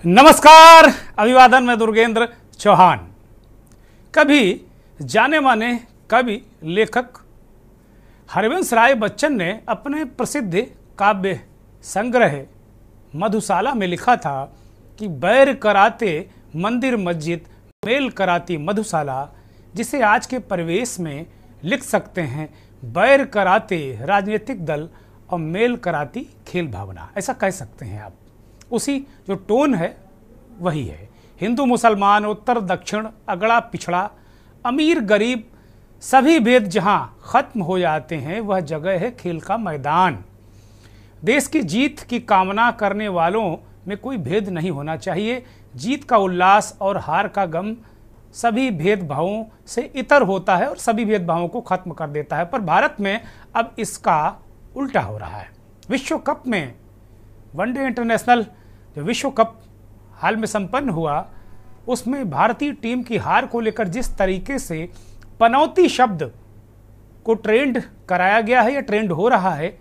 नमस्कार, अभिवादन। मैं दुर्गेंद्र चौहान। कभी जाने माने कवि लेखक हरिवंश राय बच्चन ने अपने प्रसिद्ध काव्य संग्रह मधुशाला में लिखा था कि बैर कराते मंदिर मस्जिद मेल कराती मधुशाला, जिसे आज के परिवेश में लिख सकते हैं बैर कराते राजनीतिक दल और मेल कराती खेल भावना, ऐसा कह सकते हैं आप। उसी जो टोन है वही है। हिंदू मुसलमान, उत्तर दक्षिण, अगड़ा पिछड़ा, अमीर गरीब, सभी भेद जहां खत्म हो जाते हैं वह जगह है खेल का मैदान। देश की जीत की कामना करने वालों में कोई भेद नहीं होना चाहिए। जीत का उल्लास और हार का गम सभी भेदभावों से इतर होता है और सभी भेदभावों को खत्म कर देता है। पर भारत में अब इसका उल्टा हो रहा है। विश्व कप में वनडे इंटरनेशनल जो विश्व कप हाल में संपन्न हुआ, उसमें भारतीय टीम की हार को लेकर जिस तरीके से पनौती शब्द को ट्रेंड कराया गया है या ट्रेंड हो रहा है,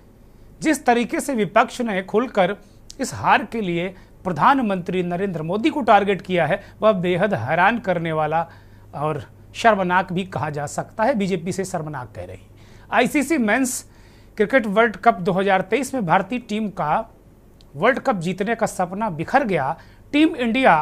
जिस तरीके से विपक्ष ने खुलकर इस हार के लिए प्रधानमंत्री नरेंद्र मोदी को टारगेट किया है, वह बेहद हैरान करने वाला और शर्मनाक भी कहा जा सकता है। बीजेपी से शर्मनाक कह रही। ICC men's cricket world cup 2023 में भारतीय टीम का वर्ल्ड कप जीतने का सपना बिखर गया। टीम इंडिया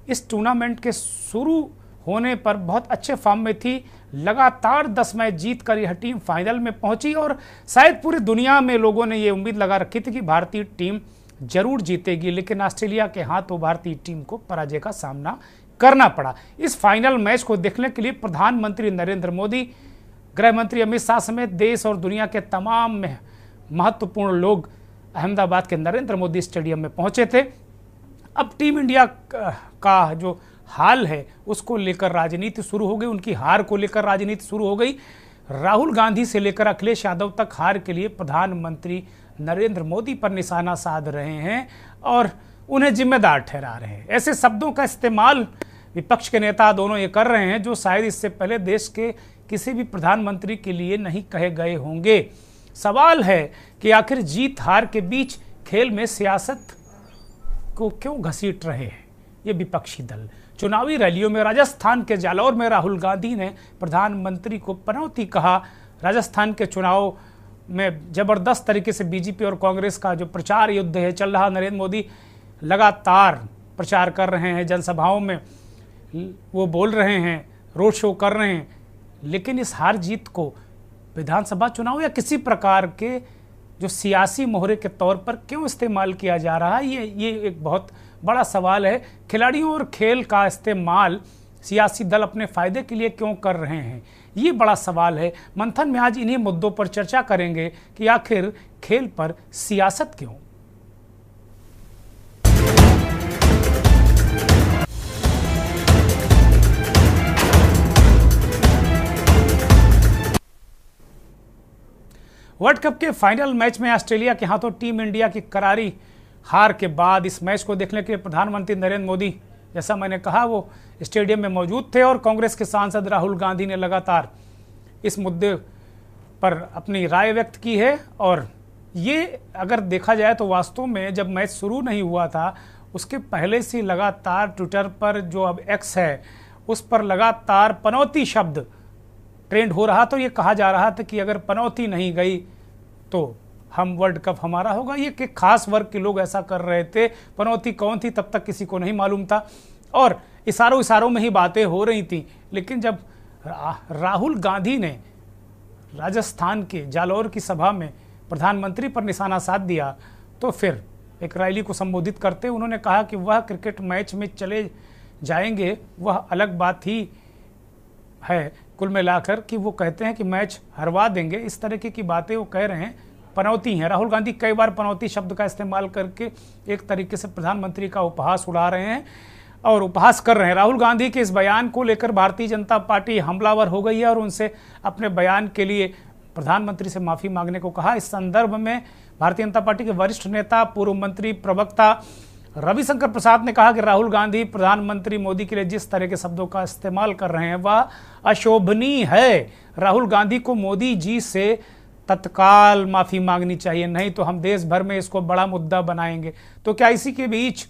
इस टूर्नामेंट के शुरू होने पर बहुत अच्छे फॉर्म में थी। लगातार 10 मैच जीतकर यह टीम फाइनल में पहुंची और शायद पूरी दुनिया में लोगों ने ये उम्मीद लगा रखी थी कि भारतीय टीम जरूर जीतेगी, लेकिन ऑस्ट्रेलिया के हाथों भारतीय टीम को पराजय का सामना करना पड़ा। इस फाइनल मैच को देखने के लिए प्रधानमंत्री नरेंद्र मोदी, गृह मंत्री अमित शाह समेत देश और दुनिया के तमाम महत्वपूर्ण लोग अहमदाबाद के नरेंद्र मोदी स्टेडियम में पहुंचे थे। अब टीम इंडिया का जो हाल है उसको लेकर राजनीति शुरू हो गई, उनकी हार को लेकर राजनीति शुरू हो गई। राहुल गांधी से लेकर अखिलेश यादव तक हार के लिए प्रधानमंत्री नरेंद्र मोदी पर निशाना साध रहे हैं और उन्हें जिम्मेदार ठहरा रहे हैं। ऐसे शब्दों का इस्तेमाल विपक्ष के नेता दोनों ये कर रहे हैं जो शायद इससे पहले देश के किसी भी प्रधानमंत्री के लिए नहीं कहे गए होंगे। सवाल है कि आखिर जीत हार के बीच खेल में सियासत को क्यों घसीट रहे हैं ये विपक्षी दल। चुनावी रैलियों में राजस्थान के जालौर में राहुल गांधी ने प्रधानमंत्री को पनौती कहा। राजस्थान के चुनाव में जबरदस्त तरीके से बीजेपी और कांग्रेस का जो प्रचार युद्ध है चल रहा। नरेंद्र मोदी लगातार प्रचार कर रहे हैं, जनसभाओं में वो बोल रहे हैं, रोड शो कर रहे हैं, लेकिन इस हार जीत को विधानसभा चुनाव या किसी प्रकार के जो सियासी मोहरे के तौर पर क्यों इस्तेमाल किया जा रहा है, ये एक बहुत बड़ा सवाल है। खिलाड़ियों और खेल का इस्तेमाल सियासी दल अपने फायदे के लिए क्यों कर रहे हैं, ये बड़ा सवाल है। मंथन में आज इन्हीं मुद्दों पर चर्चा करेंगे कि आखिर खेल पर सियासत क्यों। वर्ल्ड कप के फाइनल मैच में ऑस्ट्रेलिया के हाथों टीम इंडिया की करारी हार के बाद इस मैच को देखने के लिए प्रधानमंत्री नरेंद्र मोदी, जैसा मैंने कहा, वो स्टेडियम में मौजूद थे और कांग्रेस के सांसद राहुल गांधी ने लगातार इस मुद्दे पर अपनी राय व्यक्त की है। और ये अगर देखा जाए तो वास्तव में जब मैच शुरू नहीं हुआ था उसके पहले से लगातार ट्विटर पर, जो अब एक्स है, उस पर लगातार पनौती शब्द ट्रेंड हो रहा। तो ये कहा जा रहा था कि अगर पनौती नहीं गई तो हम वर्ल्ड कप हमारा होगा। ये कि खास वर्ग के लोग ऐसा कर रहे थे। पनौती कौन थी तब तक किसी को नहीं मालूम था और इशारों में ही बातें हो रही थी। लेकिन जब राहुल गांधी ने राजस्थान के जालौर की सभा में प्रधानमंत्री पर निशाना साध दिया तो फिर एक रैली को संबोधित करते उन्होंने कहा कि वह क्रिकेट मैच में चले जाएंगे, वह अलग बात ही है कुल मिलाकर कि वो कहते हैं कि मैच हरवा देंगे। इस तरीके की बातें वो कह रहे हैं, पनौती हैं। राहुल गांधी कई बार पनौती शब्द का इस्तेमाल करके एक तरीके से प्रधानमंत्री का उपहास उड़ा रहे हैं और उपहास कर रहे हैं। राहुल गांधी के इस बयान को लेकर भारतीय जनता पार्टी हमलावर हो गई है और उनसे अपने बयान के लिए प्रधानमंत्री से माफ़ी मांगने को कहा। इस संदर्भ में भारतीय जनता पार्टी के वरिष्ठ नेता, पूर्व मंत्री, प्रवक्ता रविशंकर प्रसाद ने कहा कि राहुल गांधी प्रधानमंत्री मोदी के लिए जिस तरह के शब्दों का इस्तेमाल कर रहे हैं वह अशोभनीय है। राहुल गांधी को मोदी जी से तत्काल माफी मांगनी चाहिए, नहीं तो हम देश भर में इसको बड़ा मुद्दा बनाएंगे। तो क्या इसी के बीच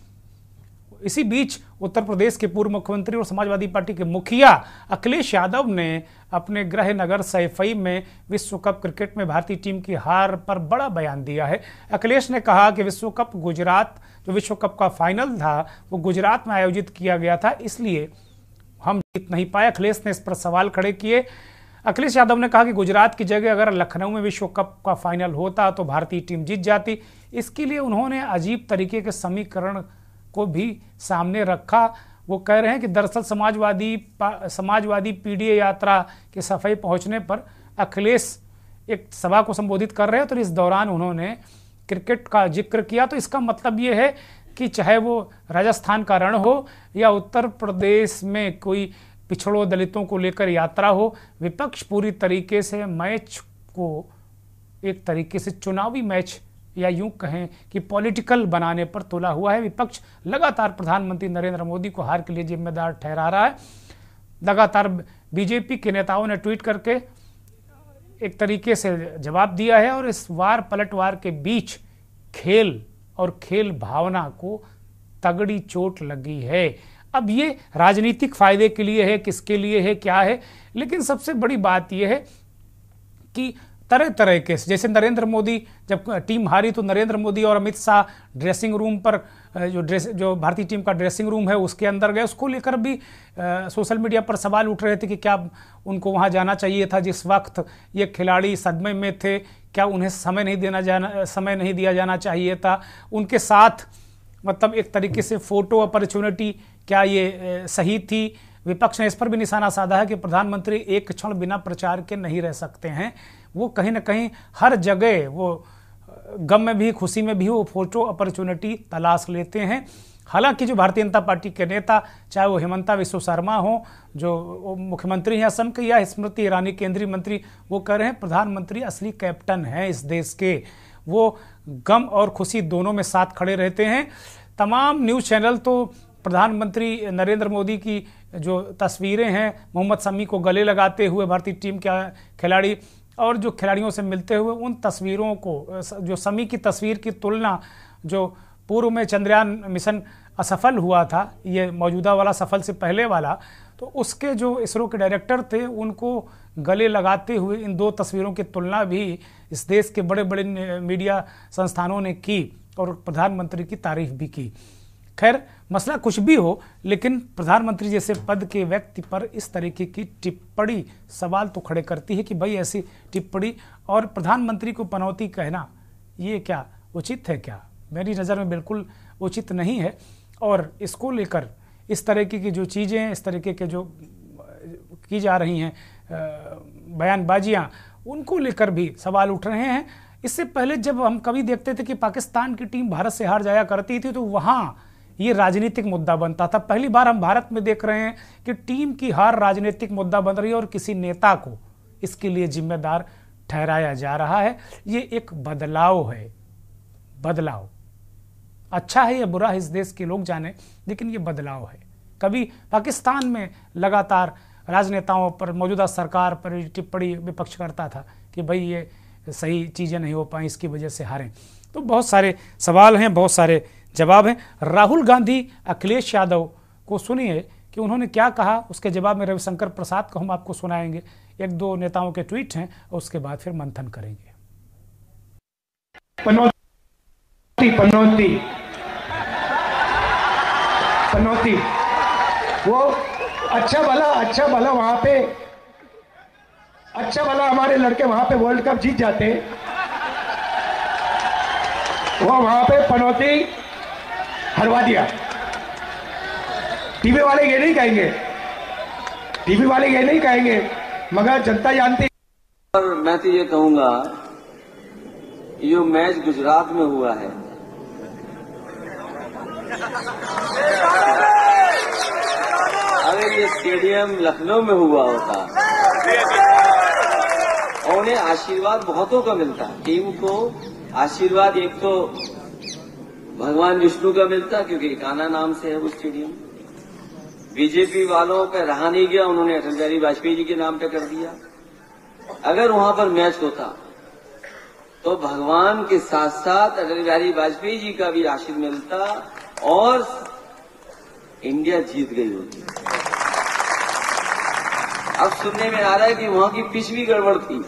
इसी बीच उत्तर प्रदेश के पूर्व मुख्यमंत्री और समाजवादी पार्टी के मुखिया अखिलेश यादव ने अपने गृह नगर सैफई में विश्व कप क्रिकेट में भारतीय टीम की हार पर बड़ा बयान दिया है। अखिलेश ने कहा कि विश्व कप गुजरात, जो विश्व कप का फाइनल था वो गुजरात में आयोजित किया गया था, इसलिए हम जीत नहीं पाए। अखिलेश ने इस पर सवाल खड़े किए। अखिलेश यादव ने कहा कि गुजरात की जगह अगर लखनऊ में विश्व कप का फाइनल होता तो भारतीय टीम जीत जाती। इसके लिए उन्होंने अजीब तरीके के समीकरण को भी सामने रखा। वो कह रहे हैं कि दरअसल समाजवादी पीडीए यात्रा के सफाई पहुंचने पर अखिलेश एक सभा को संबोधित कर रहे हैं, तो इस दौरान उन्होंने क्रिकेट का जिक्र किया। तो इसका मतलब ये है कि चाहे वो राजस्थान का रण हो या उत्तर प्रदेश में कोई पिछड़ों दलितों को लेकर यात्रा हो, विपक्ष पूरी तरीके से मैच को एक तरीके से चुनावी मैच या यूं कहें कि पॉलिटिकल बनाने पर तुला हुआ है। विपक्ष लगातार प्रधानमंत्री नरेंद्र मोदी को हार के लिए जिम्मेदार ठहरा रहा है। लगातार बीजेपी के नेताओं ने ट्वीट करके एक तरीके से जवाब दिया है और इस वार पलटवार के बीच खेल और खेल भावना को तगड़ी चोट लगी है। अब ये राजनीतिक फायदे के लिए है, किसके लिए है, क्या है, लेकिन सबसे बड़ी बात यह है कि तरह तरह के, जैसे नरेंद्र मोदी जब टीम हारी तो नरेंद्र मोदी और अमित शाह ड्रेसिंग रूम पर जो भारतीय टीम का ड्रेसिंग रूम है उसके अंदर गए, उसको लेकर भी सोशल मीडिया पर सवाल उठ रहे थे कि क्या उनको वहां जाना चाहिए था जिस वक्त ये खिलाड़ी सदमे में थे, क्या उन्हें समय नहीं दिया जाना चाहिए था, उनके साथ मतलब एक तरीके से फोटो अपॉर्चुनिटी क्या ये सही थी। विपक्ष ने इस पर भी निशाना साधा है कि प्रधानमंत्री एक क्षण बिना प्रचार के नहीं रह सकते हैं। वो कहीं ना कहीं हर जगह, वो गम में भी खुशी में भी वो फोटो अपॉर्चुनिटी तलाश लेते हैं। हालांकि जो भारतीय जनता पार्टी के नेता, चाहे वो हिमंता विश्व शर्मा हो जो मुख्यमंत्री हैं असम के, या स्मृति ईरानी केंद्रीय मंत्री, वो कह रहे हैं प्रधानमंत्री असली कैप्टन हैं इस देश के। वो गम और खुशी दोनों में साथ खड़े रहते हैं। तमाम न्यूज़ चैनल तो प्रधानमंत्री नरेंद्र मोदी की जो तस्वीरें हैं मोहम्मद शमी को गले लगाते हुए भारतीय टीम के खिलाड़ी और जो खिलाड़ियों से मिलते हुए, उन तस्वीरों को, जो शमी की तस्वीर की तुलना जो पूर्व में चंद्रयान मिशन असफल हुआ था, ये मौजूदा वाला सफल से पहले वाला, तो उसके जो इसरो के डायरेक्टर थे उनको गले लगाते हुए इन दो तस्वीरों की तुलना भी इस देश के बड़े बड़े मीडिया संस्थानों ने की और प्रधानमंत्री की तारीफ भी की। खैर, मसला कुछ भी हो, लेकिन प्रधानमंत्री जैसे पद के व्यक्ति पर इस तरीके की टिप्पणी सवाल तो खड़े करती है कि भाई ऐसी टिप्पणी और प्रधानमंत्री को पनौती कहना ये क्या उचित है? क्या मेरी नज़र में बिल्कुल उचित नहीं है। और इसको लेकर इस तरीके की जो चीज़ें, इस तरीके के जो की जा रही हैं बयानबाजियाँ, उनको लेकर भी सवाल उठ रहे हैं। इससे पहले जब हम कभी देखते थे कि पाकिस्तान की टीम भारत से हार जाया करती थी तो वहाँ ये राजनीतिक मुद्दा बनता था। पहली बार हम भारत में देख रहे हैं कि टीम की हार राजनीतिक मुद्दा बन रही है और किसी नेता को इसके लिए जिम्मेदार ठहराया जा रहा है। ये एक बदलाव है। बदलाव अच्छा है या बुरा है इस देश के लोग जाने, लेकिन ये बदलाव है। कभी पाकिस्तान में लगातार राजनेताओं पर, मौजूदा सरकार पर टिप्पणी विपक्ष करता था कि भाई ये सही चीज़ें नहीं हो पाई, इसकी वजह से हारें। तो बहुत सारे सवाल हैं, बहुत सारे जवाब हैं। राहुल गांधी अखिलेश यादव को सुनिए कि उन्होंने क्या कहा, उसके जवाब में रविशंकर प्रसाद को हम आपको सुनाएंगे। एक दो नेताओं के ट्वीट हैं और उसके बाद फिर मंथन करेंगे। पनौती वो अच्छा भला वहां पे, अच्छा भला हमारे लड़के वहां पे वर्ल्ड कप जीत जाते, वो वहां पे पनौती हरवा दिया। टीवी वाले ये नहीं कहेंगे, मगर जनता जानती। और मैं तो ये कहूंगा, ये मैच गुजरात में हुआ है, अगर ये स्टेडियम लखनऊ में हुआ होता और उन्हें आशीर्वाद बहुतों का मिलता। टीम को आशीर्वाद एक तो भगवान विष्णु का मिलता क्योंकि कान्हा नाम से है वो स्टेडियम। बीजेपी वालों पे रहा नहीं गया, उन्होंने अटल बिहारी वाजपेयी जी के नाम पे कर दिया। अगर वहां पर मैच होता तो भगवान के साथ साथ अटल बिहारी वाजपेयी जी का भी आशीर्वाद मिलता और इंडिया जीत गई होती। अब सुनने में आ रहा है कि वहां की पिच भी गड़बड़ थी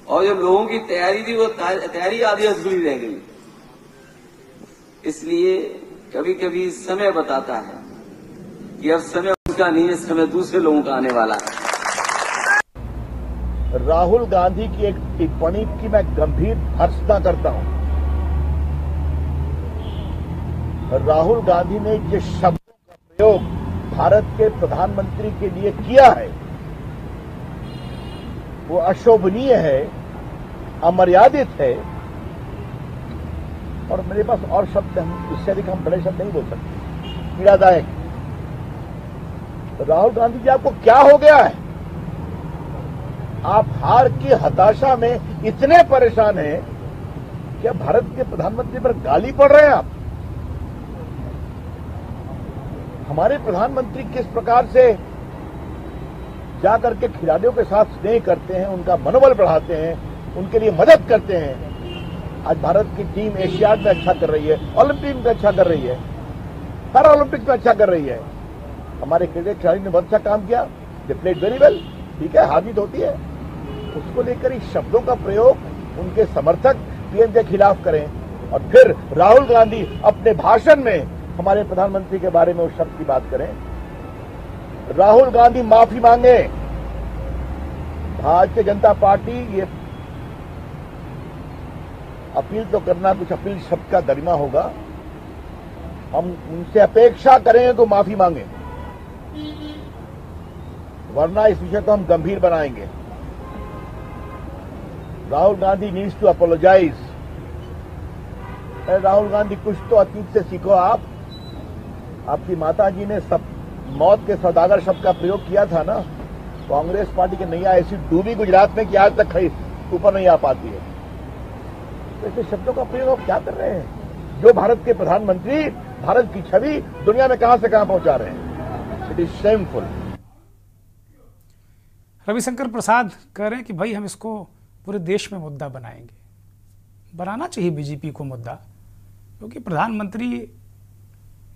और जो लोगों की तैयारी थी वो तैयारी आधी अधूरी रह गई। इसलिए कभी कभी समय बताता है कि अब समय उनका नहीं है, समय दूसरे लोगों का आने वाला है। राहुल गांधी की एक टिप्पणी की मैं गंभीर भर्त्सना करता हूं। राहुल गांधी ने जिस शब्दों का प्रयोग भारत के प्रधानमंत्री के लिए किया है वो अशोभनीय है, अमर्यादित है और मेरे पास और शब्द हम इससे अधिक हम बड़े शब्द नहीं बोल सकते, पीड़ादायक। राहुल गांधी जी आपको क्या हो गया है? आप हार की हताशा में इतने परेशान हैं कि अब भारत के प्रधानमंत्री पर गाली पड़ रहे हैं आप। हमारे प्रधानमंत्री किस प्रकार से जाकर के खिलाड़ियों के साथ स्नेह करते हैं, उनका मनोबल बढ़ाते हैं, उनके लिए मदद करते हैं। आज भारत की टीम एशियाड में अच्छा कर रही है, ओलंपिक में अच्छा कर रही है, पैरा ओलंपिक में अच्छा कर रही है। हमारे क्रिकेट खिलाड़ी ने बहुत अच्छा काम किया, दे प्लेड वेरी वेल। ठीक है, हार जीत होती है, उसको लेकर इस शब्दों का प्रयोग उनके समर्थक पीएम के खिलाफ करें और फिर राहुल गांधी अपने भाषण में हमारे प्रधानमंत्री के बारे में उस शब्द की बात करें। राहुल गांधी माफी मांगे। भारतीय जनता पार्टी ये अपील तो करना, कुछ अपील शब्द का गरिमा होगा, हम उनसे अपेक्षा करेंगे तो माफी मांगे, वरना इस विषय को हम गंभीर बनाएंगे। Rahul Gandhi needs to apologise. Rahul Gandhi कुछ तो अतीत से सीखो आप। आपकी माता जी ने सब मौत के सौदागर शब्द का प्रयोग किया था ना, कांग्रेस पार्टी की नैया ऐसी डूबी गुजरात में कि आज तक ऊपर नहीं आ पाती है। तो ऐसे शब्दों का प्रयोग आप क्या कर रहे हैं जो भारत के प्रधानमंत्री भारत की छवि दुनिया में कहां से कहां पहुंचा रहे हैं? It is shameful. Ravishankar Prasad कह रहे हैं कि भाई हम इसको पूरे देश में मुद्दा बनाएंगे। बनाना चाहिए बीजेपी को मुद्दा, क्योंकि प्रधानमंत्री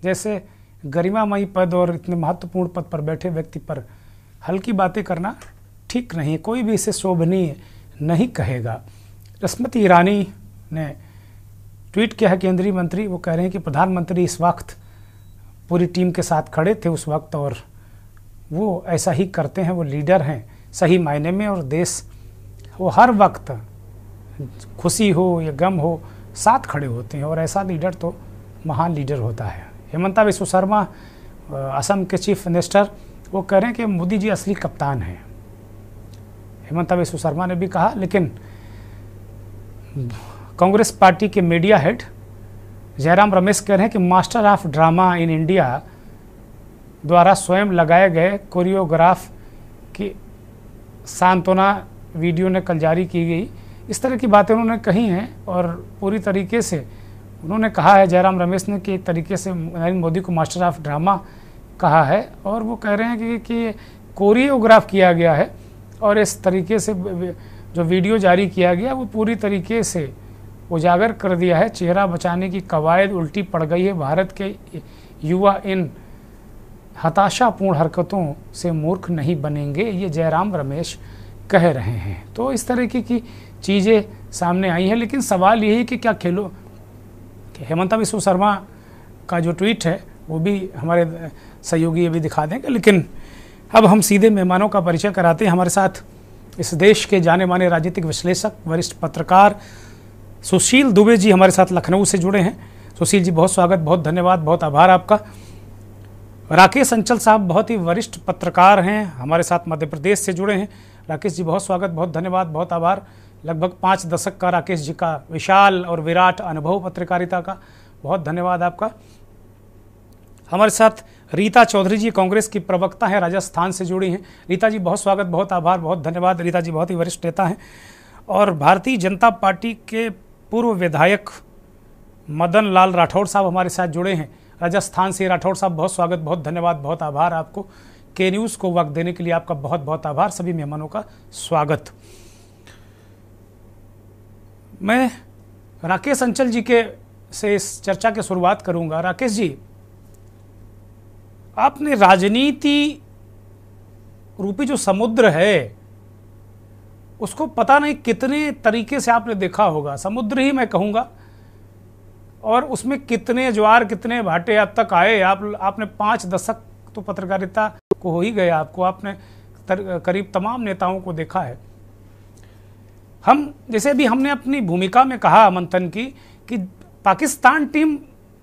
जैसे गरिमामयी पद और इतने महत्वपूर्ण पद पर बैठे व्यक्ति पर हल्की बातें करना ठीक नहीं है। कोई भी इसे शोभनीय नहीं कहेगा। स्मृति ईरानी ने ट्वीट किया है, केंद्रीय मंत्री, वो कह रहे हैं कि प्रधानमंत्री इस वक्त पूरी टीम के साथ खड़े थे उस वक्त और वो ऐसा ही करते हैं, वो लीडर हैं सही मायने में और देश वो हर वक्त खुशी हो या गम हो साथ खड़े होते हैं और ऐसा लीडर तो महान लीडर होता है। हेमंता बिस्वा शर्मा असम के चीफ मिनिस्टर, वो कह रहे हैं कि मोदी जी असली कप्तान हैं। हेमंता बिस्वा शर्मा ने भी कहा, लेकिन कांग्रेस पार्टी के मीडिया हेड जयराम रमेश कह रहे हैं कि master of drama in India द्वारा स्वयं लगाए गए कोरियोग्राफ की सांत्वना वीडियो ने कल जारी की गई। इस तरह की बातें उन्होंने कही हैं और पूरी तरीके से उन्होंने कहा है, जयराम रमेश ने, कि एक तरीके से नरेंद्र मोदी को मास्टर ऑफ ड्रामा कहा है और वो कह रहे हैं कि कोरियोग्राफ किया गया है और इस तरीके से जो वीडियो जारी किया गया वो पूरी तरीके से उजागर कर दिया है। चेहरा बचाने की कवायद उल्टी पड़ गई है। भारत के युवा इन हताशापूर्ण हरकतों से मूर्ख नहीं बनेंगे, ये जयराम रमेश कह रहे हैं। तो इस तरह की चीज़ें सामने आई हैं, लेकिन सवाल ये है कि क्या खेलो। हेमंता बिस्वा शर्मा का जो ट्वीट है वो भी हमारे सहयोगी अभी दिखा देंगे, लेकिन अब हम सीधे मेहमानों का परिचय कराते हैं। हमारे साथ इस देश के जाने माने राजनीतिक विश्लेषक, वरिष्ठ पत्रकार सुशील दुबे जी हमारे साथ लखनऊ से जुड़े हैं। सुशील जी, बहुत स्वागत, बहुत धन्यवाद, बहुत आभार आपका। राकेश अंचल साहब बहुत ही वरिष्ठ पत्रकार हैं, हमारे साथ मध्य प्रदेश से जुड़े हैं। राकेश जी, बहुत स्वागत, बहुत धन्यवाद, बहुत आभार। लगभग 5 दशक का राकेश जी का विशाल और विराट अनुभव पत्रकारिता का, बहुत धन्यवाद आपका। हमारे साथ रीता चौधरी जी कांग्रेस की प्रवक्ता हैं, राजस्थान से जुड़ी हैं। रीता जी, बहुत स्वागत, बहुत आभार, बहुत धन्यवाद। रीता जी बहुत ही वरिष्ठ नेता हैं। और भारतीय जनता पार्टी के पूर्व विधायक मदन लाल राठौड़ साहब हमारे साथ जुड़े हैं, राजस्थान से। राठौड़ साहब, बहुत स्वागत, बहुत धन्यवाद, बहुत आभार आपको। के न्यूज़ को वक्त देने के लिए आपका बहुत बहुत आभार। सभी मेहमानों का स्वागत। मैं राकेश अंचल जी के से इस चर्चा की शुरुआत करूंगा। राकेश जी, आपने राजनीति रूपी जो समुद्र है उसको पता नहीं कितने तरीके से आपने देखा होगा, समुद्र ही मैं कहूँगा, और उसमें कितने ज्वार कितने भाटे अब तक आए। आपने 5 दशक तो पत्रकारिता को हो ही गए आपको, आपने करीब तमाम नेताओं को देखा है। हम जैसे भी हमने अपनी भूमिका में कहा मंथन की कि पाकिस्तान टीम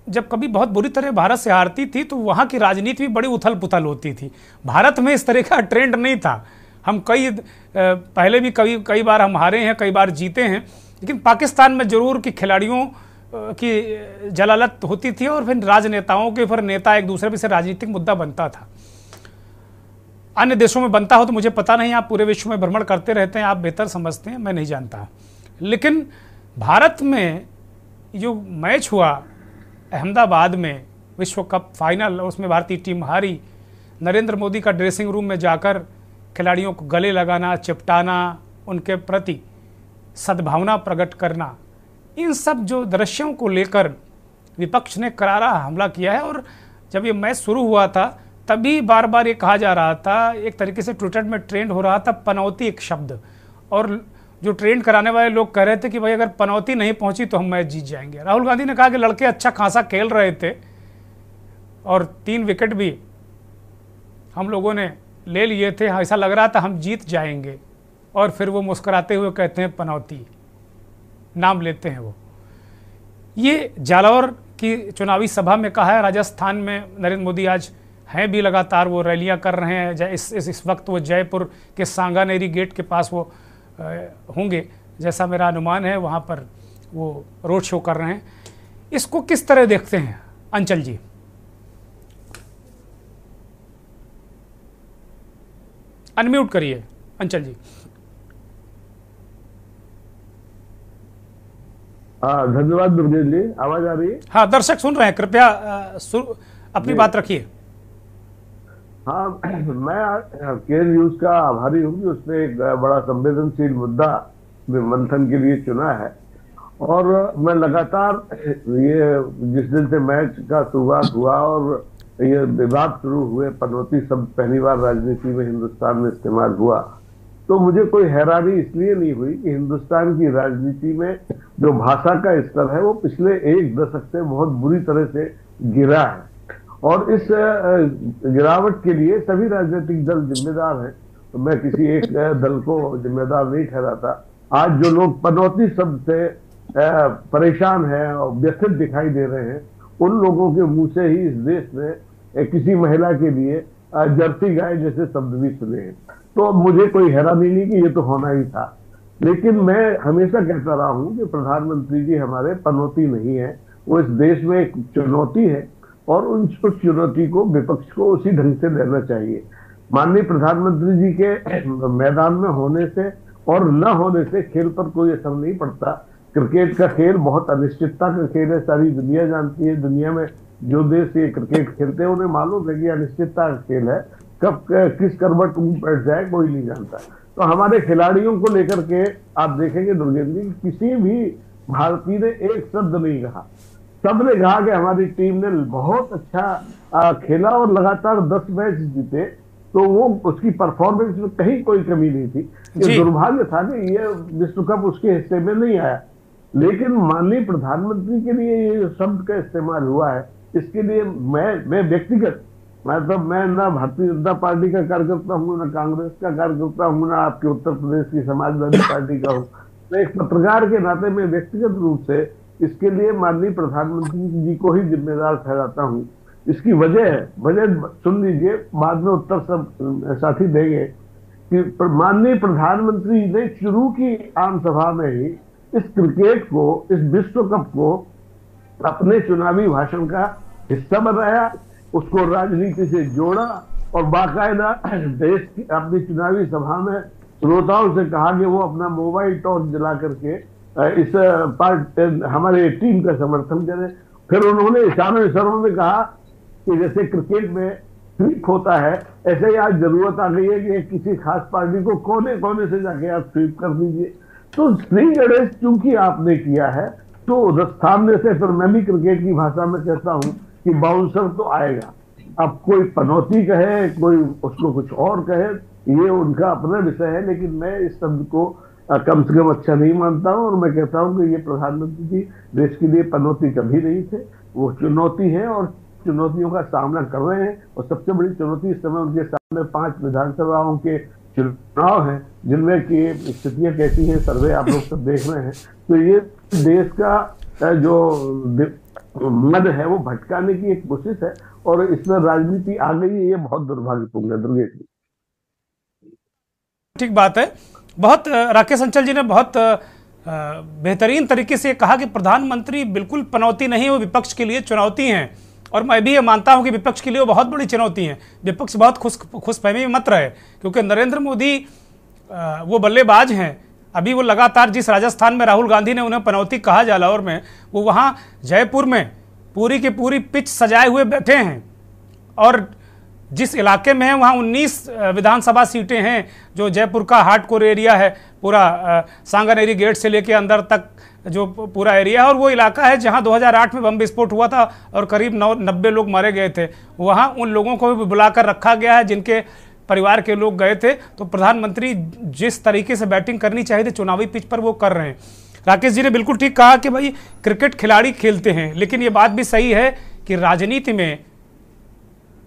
जब कभी बहुत बुरी तरह भारत से हारती थी तो वहाँ की राजनीति भी बड़ी उथल पुथल होती थी। भारत में इस तरह का ट्रेंड नहीं था। हम पहले भी कई बार हम हारे हैं, कई बार जीते हैं, लेकिन पाकिस्तान में जरूर कि खिलाड़ियों की जलालत होती थी और फिर राजनेताओं के फिर नेता एक दूसरे पे से राजनीतिक मुद्दा बनता था। अन्य देशों में बनता हो तो मुझे पता नहीं, आप पूरे विश्व में भ्रमण करते रहते हैं, आप बेहतर समझते हैं, मैं नहीं जानता। लेकिन भारत में जो मैच हुआ अहमदाबाद में विश्व कप फाइनल, उसमें भारतीय टीम हारी, नरेंद्र मोदी का ड्रेसिंग रूम में जाकर खिलाड़ियों को गले लगाना, चिपटाना, उनके प्रति सद्भावना प्रकट करना, इन सब जो दृश्यों को लेकर विपक्ष ने करारा हमला किया है। और जब ये मैच शुरू हुआ था तभी बार बार ये कहा जा रहा था, एक तरीके से ट्विटर में ट्रेंड हो रहा था पनौती एक शब्द, और जो ट्रेंड कराने वाले लोग कह रहे थे कि भाई अगर पनौती नहीं पहुंची तो हम मैच जीत जाएंगे। राहुल गांधी ने कहा कि लड़के अच्छा खासा खेल रहे थे और 3 विकेट भी हम लोगों ने ले लिए थे, ऐसा लग रहा था हम जीत जाएंगे, और फिर वो मुस्कुराते हुए कहते हैं पनौती, नाम लेते हैं वो। ये जालौर की चुनावी सभा में कहा है। राजस्थान में नरेंद्र मोदी आज हैं भी, लगातार वो रैलियां कर रहे हैं। इस वक्त वो जयपुर के सांगानेरी गेट के पास वो होंगे, जैसा मेरा अनुमान है, वहाँ पर वो रोड शो कर रहे हैं। इसको किस तरह देखते हैं अंचल जी? अनम्यूट करिए अंचल जी। धन्यवाद दुर्गेश जी, आवाज आ रही है? हाँ, दर्शक सुन रहे हैं, कृपया अपनी बात रखिए। हाँ, मैं केयर न्यूज का आभारी हूँ कि उसने एक बड़ा संवेदनशील मुद्दा मंथन के लिए चुना है। और मैं लगातार ये जिस दिन से मैच का शुरुआत हुआ और ये विवाद शुरू हुए, पनौती शब्द पहली बार राजनीति में हिंदुस्तान में इस्तेमाल हुआ, तो मुझे कोई हैरानी इसलिए नहीं हुई कि हिंदुस्तान की राजनीति में जो भाषा का स्तर है वो पिछले 1 दशक से बहुत बुरी तरह से गिरा है, और इस गिरावट के लिए सभी राजनीतिक दल जिम्मेदार हैं। तो मैं किसी एक दल को जिम्मेदार नहीं ठहराता। आज जो लोग पनौती शब्द से परेशान हैं और व्यथित दिखाई दे रहे हैं, उन लोगों के मुंह से ही इस देश में किसी महिला के लिए जर्सी गाय जैसे शब्द भी सुने हैं। तो मुझे कोई हैरानी नहीं कि ये तो होना ही था। लेकिन मैं हमेशा कहता रहा हूं कि प्रधानमंत्री जी हमारे पनौती नहीं है, वो इस देश में एक चुनौती है, और उस चुनौती को विपक्ष को उसी ढंग से लेना चाहिए। माननीय प्रधानमंत्री जी के मैदान में होने से और न होने से खेल पर कोई असर नहीं पड़ता। क्रिकेट का खेल बहुत अनिश्चितता का खेल है, सारी दुनिया जानती है। दुनिया में जो देश ये क्रिकेट खेलते हैं उन्हें मालूम है कि अनिश्चितता का खेल है, कब किस करवट बैठ जाए कोई नहीं जानता। तो हमारे खिलाड़ियों को लेकर के आप देखेंगे दुर्गेश जी, किसी भी भारतीय ने एक शब्द नहीं कहा। सबने कहा कि हमारी टीम ने बहुत अच्छा खेला और लगातार 10 मैच जीते, तो वो उसकी परफॉर्मेंस में कहीं कोई कमी नहीं थी। ये दुर्भाग्य था कि ये विश्व कप उसके हिस्से में नहीं आया। लेकिन माननीय प्रधानमंत्री के लिए ये शब्द का इस्तेमाल हुआ है, इसके लिए मैं व्यक्तिगत मतलब मैं ना भारतीय जनता पार्टी का कार्यकर्ता हूँ, ना कांग्रेस का कार्यकर्ता हूँ, ना आपके उत्तर प्रदेश की समाजवादी पार्टी का हूँ। मैं एक पत्रकार के नाते में व्यक्तिगत रूप से इसके लिए माननीय प्रधानमंत्री जी को ही जिम्मेदार ठहराता हूँ। इसकी वजह सुन लीजिए, बाद में उत्तर सब साथी देंगे कि माननीय प्रधानमंत्री ने शुरू की आम सभा में ही इस क्रिकेट को, इस विश्व कप को अपने चुनावी भाषण का हिस्सा बनाया, उसको राजनीति से जोड़ा और बाकायदा देश की अपनी चुनावी सभा में श्रोताओं से कहा कि वो अपना मोबाइल टॉर्च जला करके इस हमारे टीम का समर्थन करें। फिर उन्होंने इशारों में कहा कि जैसे क्रिकेट में स्वीप होता है, ऐसे ही आज जरूरत आ गई है कि किसी खास पार्टी को कोने कोने से जाके आप स्वीप कर दीजिए। तो स्प्रिंग अरेस्ट चूंकि आपने किया है, तो सामने से फिर मैं भी क्रिकेट की भाषा में कहता हूं कि बाउंसर तो आएगा। अब कोई पनौती कहे, कोई उसको कुछ और कहे, ये उनका अपना विषय है, लेकिन मैं इस शब्द को कम से कम अच्छा नहीं मानता हूं। और मैं कहता हूं कि ये प्रधानमंत्री जी देश के लिए पनौती कभी नहीं थे, वो चुनौती है और चुनौतियों का सामना कर रहे हैं। और सबसे बड़ी चुनौती इस समय उनके सामने 5 विधानसभाओं के चुनाव हैं, जिनमें की स्थितियां कैसी हैं, सर्वे आप लोग सब देख रहे हैं। तो ये देश का जो मद है वो भटकाने की एक कोशिश है, और इसमें राजनीति आ गई है, ये बहुत दुर्भाग्यपूर्ण है दुर्गेश जी। ठीक बात है। बहुत राकेश अंचल जी ने बहुत बेहतरीन तरीके से कहा कि प्रधानमंत्री बिल्कुल पनौती नहीं, वो विपक्ष के लिए चुनौती हैं। और मैं भी ये मानता हूं कि विपक्ष के लिए वो बहुत बड़ी चुनौती है। विपक्ष बहुत खुशफहमी में मत रहे, क्योंकि नरेंद्र मोदी वो बल्लेबाज हैं। अभी वो लगातार जिस राजस्थान में राहुल गांधी ने उन्हें पनौती कहा जालौर में, वो वहाँ जयपुर में पूरी की पूरी पिच सजाए हुए बैठे हैं। और जिस इलाके में है वहाँ 19 विधानसभा सीटें हैं, जो जयपुर का हार्डकोर एरिया है, पूरा सांगानेरी गेट से लेके अंदर तक जो पूरा एरिया है। और वो इलाका है जहाँ 2008 में बम विस्फोट हुआ था और करीब 90 लोग मारे गए थे। वहाँ उन लोगों को भी बुलाकर रखा गया है जिनके परिवार के लोग गए थे। तो प्रधानमंत्री जिस तरीके से बैटिंग करनी चाहिए थी चुनावी पिच पर, वो कर रहे हैं। राकेश जी ने बिल्कुल ठीक कहा कि भाई क्रिकेट खिलाड़ी खेलते हैं, लेकिन ये बात भी सही है कि राजनीति में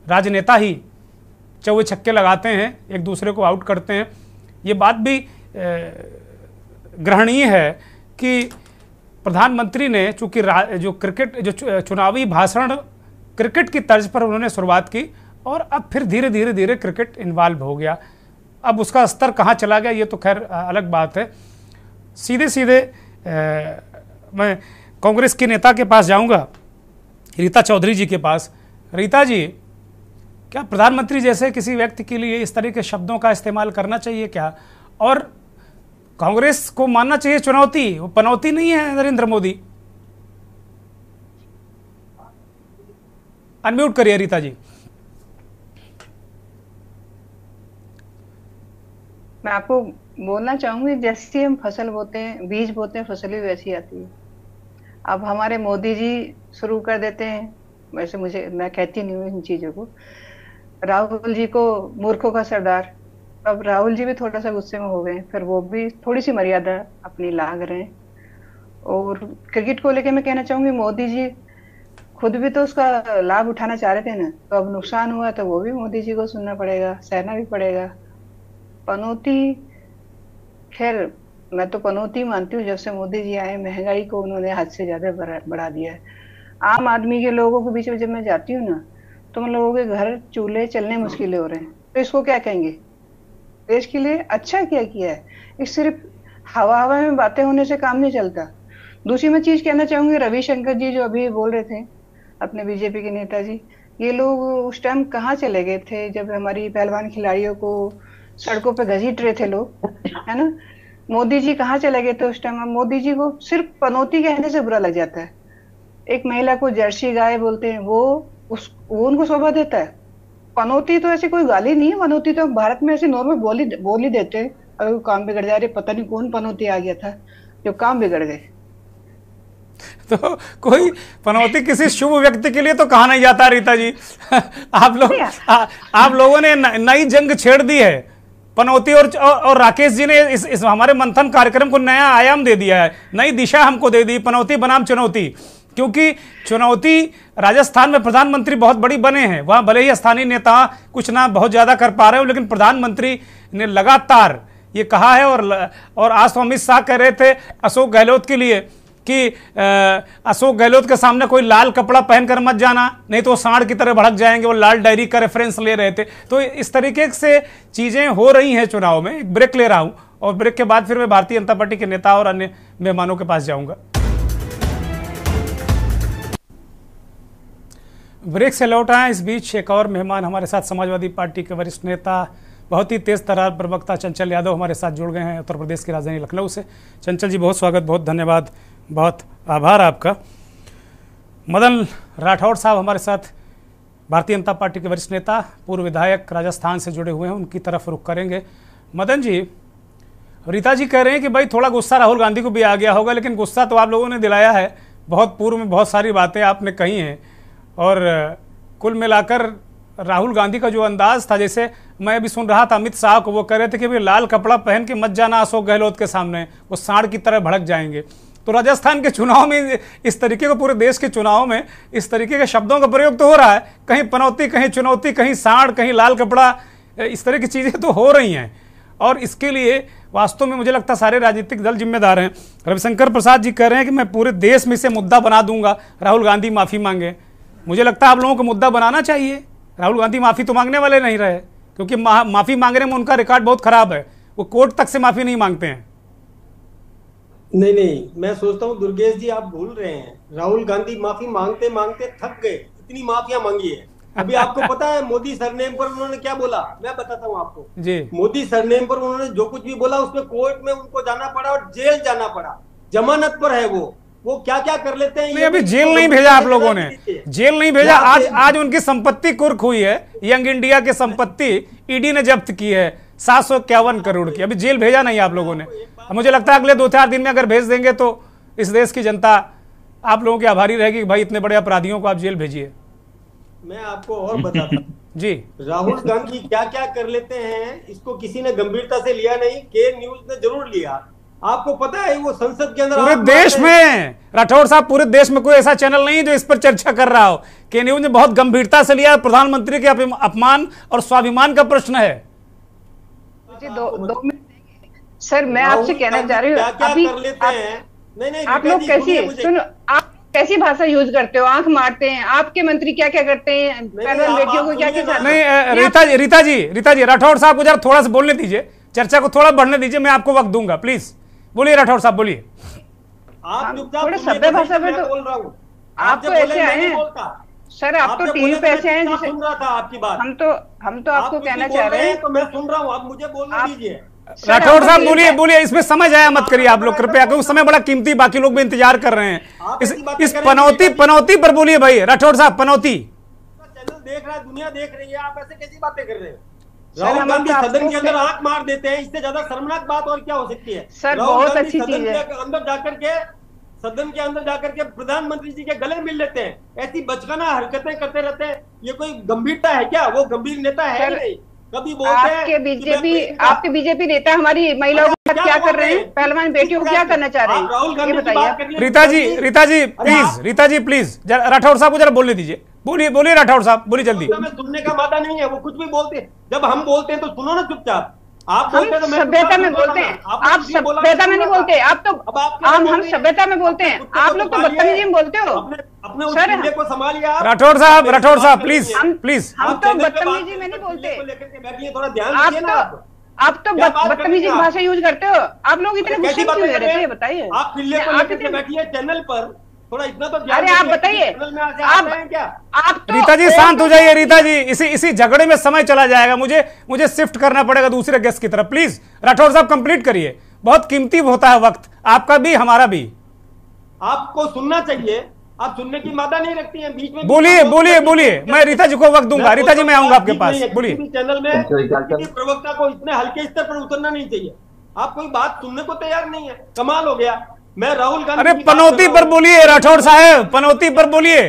राजनेता ही चौवे छक्के लगाते हैं, एक दूसरे को आउट करते हैं। ये बात भी ग्रहणीय है कि प्रधानमंत्री ने चूंकि जो क्रिकेट जो चुनावी भाषण क्रिकेट की तर्ज पर उन्होंने शुरुआत की, और अब फिर धीरे धीरे क्रिकेट इन्वॉल्व हो गया। अब उसका स्तर कहाँ चला गया ये तो खैर अलग बात है। सीधे मैं कांग्रेस के नेता के पास जाऊंगा, रीता चौधरी जी के पास। रीता जी, क्या प्रधानमंत्री जैसे किसी व्यक्ति के लिए इस तरह के शब्दों का इस्तेमाल करना चाहिए क्या? और कांग्रेस को मानना चाहिए चुनौती, वो पनौती नहीं है नरेंद्र मोदी? अनम्यूट करिए रीता जी। मैं आपको बोलना चाहूंगी, जैसे हम फसल बोते हैं, बीज बोते हैं, फसल भी वैसी आती है। अब हमारे मोदी जी शुरू कर देते हैं, वैसे मैं कहती नहीं हूँ इन चीजों को, राहुल जी को मूर्खों का सरदार। अब राहुल जी भी थोड़ा सा गुस्से में हो गए, फिर वो भी थोड़ी सी मर्यादा अपनी लाग रहे हैं। और क्रिकेट को लेके मैं कहना चाहूंगी, मोदी जी खुद भी तो उसका लाभ उठाना चाह रहे थे ना, तो अब नुकसान हुआ तो वो भी मोदी जी को सुनना पड़ेगा, सहना भी पड़ेगा। पनौती, खैर मैं तो पनौती मानती हूँ। जब से मोदी जी आए, महंगाई को उन्होंने हद से ज्यादा बढ़ा दिया है। आम आदमी के लोगों के बीच में जब मैं जाती हूँ ना, तो उन लोगों के घर चूल्हे चलने मुश्किल हो रहे हैं। तो इसको क्या कहेंगे? देश के लिए अच्छा क्या किया है? इस सिर्फ हवा में बातें होने से काम नहीं चलता। दूसरी मैं चीज कहना चाहूंगी, रविशंकर जी जो अभी बोल रहे थे, अपने बीजेपी के नेता जी, ये लोग उस टाइम कहाँ चले गए थे जब हमारी पहलवान खिलाड़ियों को सड़कों पे घसीट रहे थे लोग, है ना? मोदी जी कहाँ चले गए थे उस टाइम? मोदी जी को सिर्फ पनौती कहने से बुरा लग जाता है। एक महिला को जर्सी गाय बोलते हैं, वो उनको शोभा देता है। पनौती तो ऐसी कोई गाली नहीं है। पनौती तो भारत में ऐसी नॉर्मल बोली देते हैं। अगर काम बिगड़ जाए, पता नहीं कौन पनौती आ गया था जो काम बिगड़ गए। तो कोई पनौती किसी शुभ व्यक्ति के लिए तो कहा नहीं जाता रीता जी। आप लोगों ने नई जंग छेड़ दी है पनौती, और राकेश जी ने इस हमारे मंथन कार्यक्रम को नया आयाम दे दिया है, नई दिशा हमको दे दी। पनौती बनाम चुनौती, क्योंकि चुनौती राजस्थान में प्रधानमंत्री बहुत बड़ी बने हैं, वहां भले ही स्थानीय नेता कुछ ना बहुत ज्यादा कर पा रहे हो, लेकिन प्रधानमंत्री ने लगातार ये कहा है। और आज तो अमित शाह कह रहे थे अशोक गहलोत के लिए कि अशोक गहलोत के सामने कोई लाल कपड़ा पहनकर मत जाना, नहीं तो सांड की तरह भड़क जाएंगे। वो लाल डायरी का रेफरेंस ले रहे थे। तो इस तरीके से चीजें हो रही हैं चुनाव में। एक ब्रेक ले रहा हूं और ब्रेक के बाद फिर मैं भारतीय जनता पार्टी के नेता और अन्य मेहमानों के पास जाऊंगा। ब्रेक से लौट आए, इस बीच एक और मेहमान हमारे साथ समाजवादी पार्टी के वरिष्ठ नेता, बहुत ही तेज तर्रार प्रवक्ता चंचल यादव हमारे साथ जुड़ गए हैं उत्तर प्रदेश की राजधानी लखनऊ से। चंचल जी बहुत स्वागत, बहुत धन्यवाद, बहुत आभार आपका। मदन राठौड़ साहब हमारे साथ, भारतीय जनता पार्टी के वरिष्ठ नेता, पूर्व विधायक, राजस्थान से जुड़े हुए हैं, उनकी तरफ रुख करेंगे। मदन जी, रीता जी कह रहे हैं कि भाई थोड़ा गुस्सा राहुल गांधी को भी आ गया होगा, लेकिन गुस्सा तो आप लोगों ने दिलाया है। बहुत पूर्व में बहुत सारी बातें आपने कही हैं और कुल मिलाकर राहुल गांधी का जो अंदाज था, जैसे मैं अभी सुन रहा था अमित शाह को, वो कह रहे थे कि भाई लाल कपड़ा पहन के मत जाना अशोक गहलोत के सामने, वो सांड की तरह भड़क जाएंगे। तो राजस्थान के चुनाव में इस तरीके का, पूरे देश के चुनाव में इस तरीके के शब्दों का प्रयोग तो हो रहा है, कहीं पनौती, कहीं चुनौती, कहीं सांड, कहीं लाल कपड़ा, इस तरह की चीजें तो हो रही हैं। और इसके लिए वास्तव में मुझे लगता है सारे राजनीतिक दल जिम्मेदार हैं। रविशंकर प्रसाद जी कह रहे हैं कि मैं पूरे देश में इसे मुद्दा बना दूंगा, राहुल गांधी माफी मांगे। मुझे लगता है आप लोगों को मुद्दा बनाना चाहिए। राहुल गांधी माफी तो मांगने वाले नहीं रहे, क्योंकि माफी मांगने में उनका रिकॉर्ड बहुत खराब है, वो कोर्ट तक से माफी नहीं मांगते हैं। नहीं, मैं सोचता हूँ दुर्गेश जी आप भूल रहे हैं, राहुल गांधी माफी मांगते मांगते थक गए, इतनी माफियां मांगी है। अभी आपको पता है मोदी सरनेम पर उन्होंने क्या बोला, मैं बताता हूँ आपको जी। मोदी सरनेम पर उन्होंने जो कुछ भी बोला उसमें कोर्ट में उनको जाना पड़ा और जेल जाना पड़ा, जमानत पर है वो क्या क्या कर लेते हैं। नहीं, अभी जेल नहीं भेजा आप लोगों ने, जेल नहीं भेजा। आज उनकी संपत्ति कुर्क हुई है, यंग इंडिया की संपत्ति ईडी ने जब्त की है 751 करोड़ की, अभी जेल भेजा नहीं आप लोगों ने। मुझे लगता है अगले 2-4 दिन में अगर भेज देंगे तो इस देश की जनता आप लोगों की आभारी रहेगी कि भाई इतने बड़े अपराधियों को आप जेल भेजिए। मैं आपको और बताता हूँ जी, राहुल गांधी क्या क्या कर लेते हैं, इसको किसी ने गंभीरता से लिया नहीं, के न्यूज ने जरूर लिया। आपको पता है वो संसद के अंदर पूरे देश में, राठौर साहब, पूरे देश में कोई ऐसा चैनल नहीं जो इस पर चर्चा कर रहा हो। के न्यूज ने बहुत गंभीरता से लिया, प्रधानमंत्री के अपमान और स्वाभिमान का प्रश्न है। जी, दो मिनट सर, मैं आपसे कहना चाह रही हूँ, अभी आप लोग कैसी भाषा यूज करते हो, आंख मारते हैं, आपके मंत्री क्या क्या करते हैं, पहलवान बेटियों को क्या क्या। नहीं रीता जी, राठौर साहब को जरा थोड़ा सा बोलने दीजिए, चर्चा को थोड़ा बढ़ने दीजिए, मैं आपको वक्त दूंगा, प्लीज बोलिए राठौर साहब, बोलिए। आप थोड़े सभ्य भाषा में तो बोल रहा हूँ, आप तो ऐसे आए हैं सर, आप तो टीवी पे ऐसे आए जैसे सुन रहा था आपकी बात। हम तो आपको कहना चाह रहे हैं, तो मैं सुन रहा हूँ, आप मुझे बोलने दीजिए। राठौर साहब बोलिए, इसमें समझ आया मत करिए आप लोग कृपया, क्योंकि समय बड़ा कीमती, बाकी लोग भी इंतजार कर रहे हैं। इस पनौती पर बोलिए भाई राठौर साहब, पनौती। चैनल देख रहा है, दुनिया देख रही है, आप ऐसे कैसी बातें कर रहे हैं। राहुल गांधी सदन के अंदर आंख मार देते हैं, इससे ज्यादा शर्मनाक बात और क्या हो सकती है। सर बहुत अच्छी चीज है, सदन के अंदर जाकर के प्रधानमंत्री जी के गले मिल लेते हैं, ऐसी बचकाना हरकतें करते रहते हैं। ये कोई गंभीरता है क्या? वो गंभीर नेता है नहीं। कभी बोलते हैं आपके बीजेपी नेता हमारी महिलाओं के साथ क्या कर रहे हैं, पहलवान बेटियों को क्या करना चाह रहे हैं, राहुल गांधी बताइए। रीता जी प्लीज राठौर साहब को जरा बोलने दीजिए, बोलिए राठौर साहब, बोलिए जल्दी। सुनने का मादा नहीं है, वो कुछ भी बोलते हैं, जब हम बोलते हैं तो सुनो ना चुपचाप। आप हम सभ्यता में बोलते हैं, आप सभ्यता में नहीं बोलते, आप तो हम सभ्यता में बोलते हैं, आप लोग तो बदतमीजी में बोलते हो। अपने उस चीज़ को संभालिए राठौर साहब प्लीज। हम तो बदतमीजी में नहीं बोलते, थोड़ा ध्यान दीजिए ना। आप तो बदतमीजी की भाषा यूज करते हो। आप लोग इतने गुस्से क्यों रहते हैं, बताइए। आप किले को लेकर बैठिए चैनल पर, थोड़ा इतना तो ध्यान। अरे आप बताइए, आप तो रीता जी शांत हो जाइए। रीता जी इसी झगड़े में समय चला जाएगा, मुझे शिफ्ट करना पड़ेगा दूसरे गेस्ट की तरफ। प्लीज राठौर साहब कंप्लीट करिए, बहुत कीमती होता है वक्त, आपका भी हमारा भी। आपको सुनना चाहिए, आप सुनने की मादा नहीं रखती हैं बीच में। बोलिए, मैं रीता जी को वक्त दूंगा। रीता जी मैं आऊंगा आपके पास, बोलिए। चैनल में प्रवक्ता को इतने हल्के स्तर पर उतरना नहीं चाहिए। आप कोई बात सुनने को तैयार नहीं है, कमाल हो गया। मैं राहुल गांधी, अरे पनौती पर बोलिए राठौर साहब, पनौती पर बोलिए।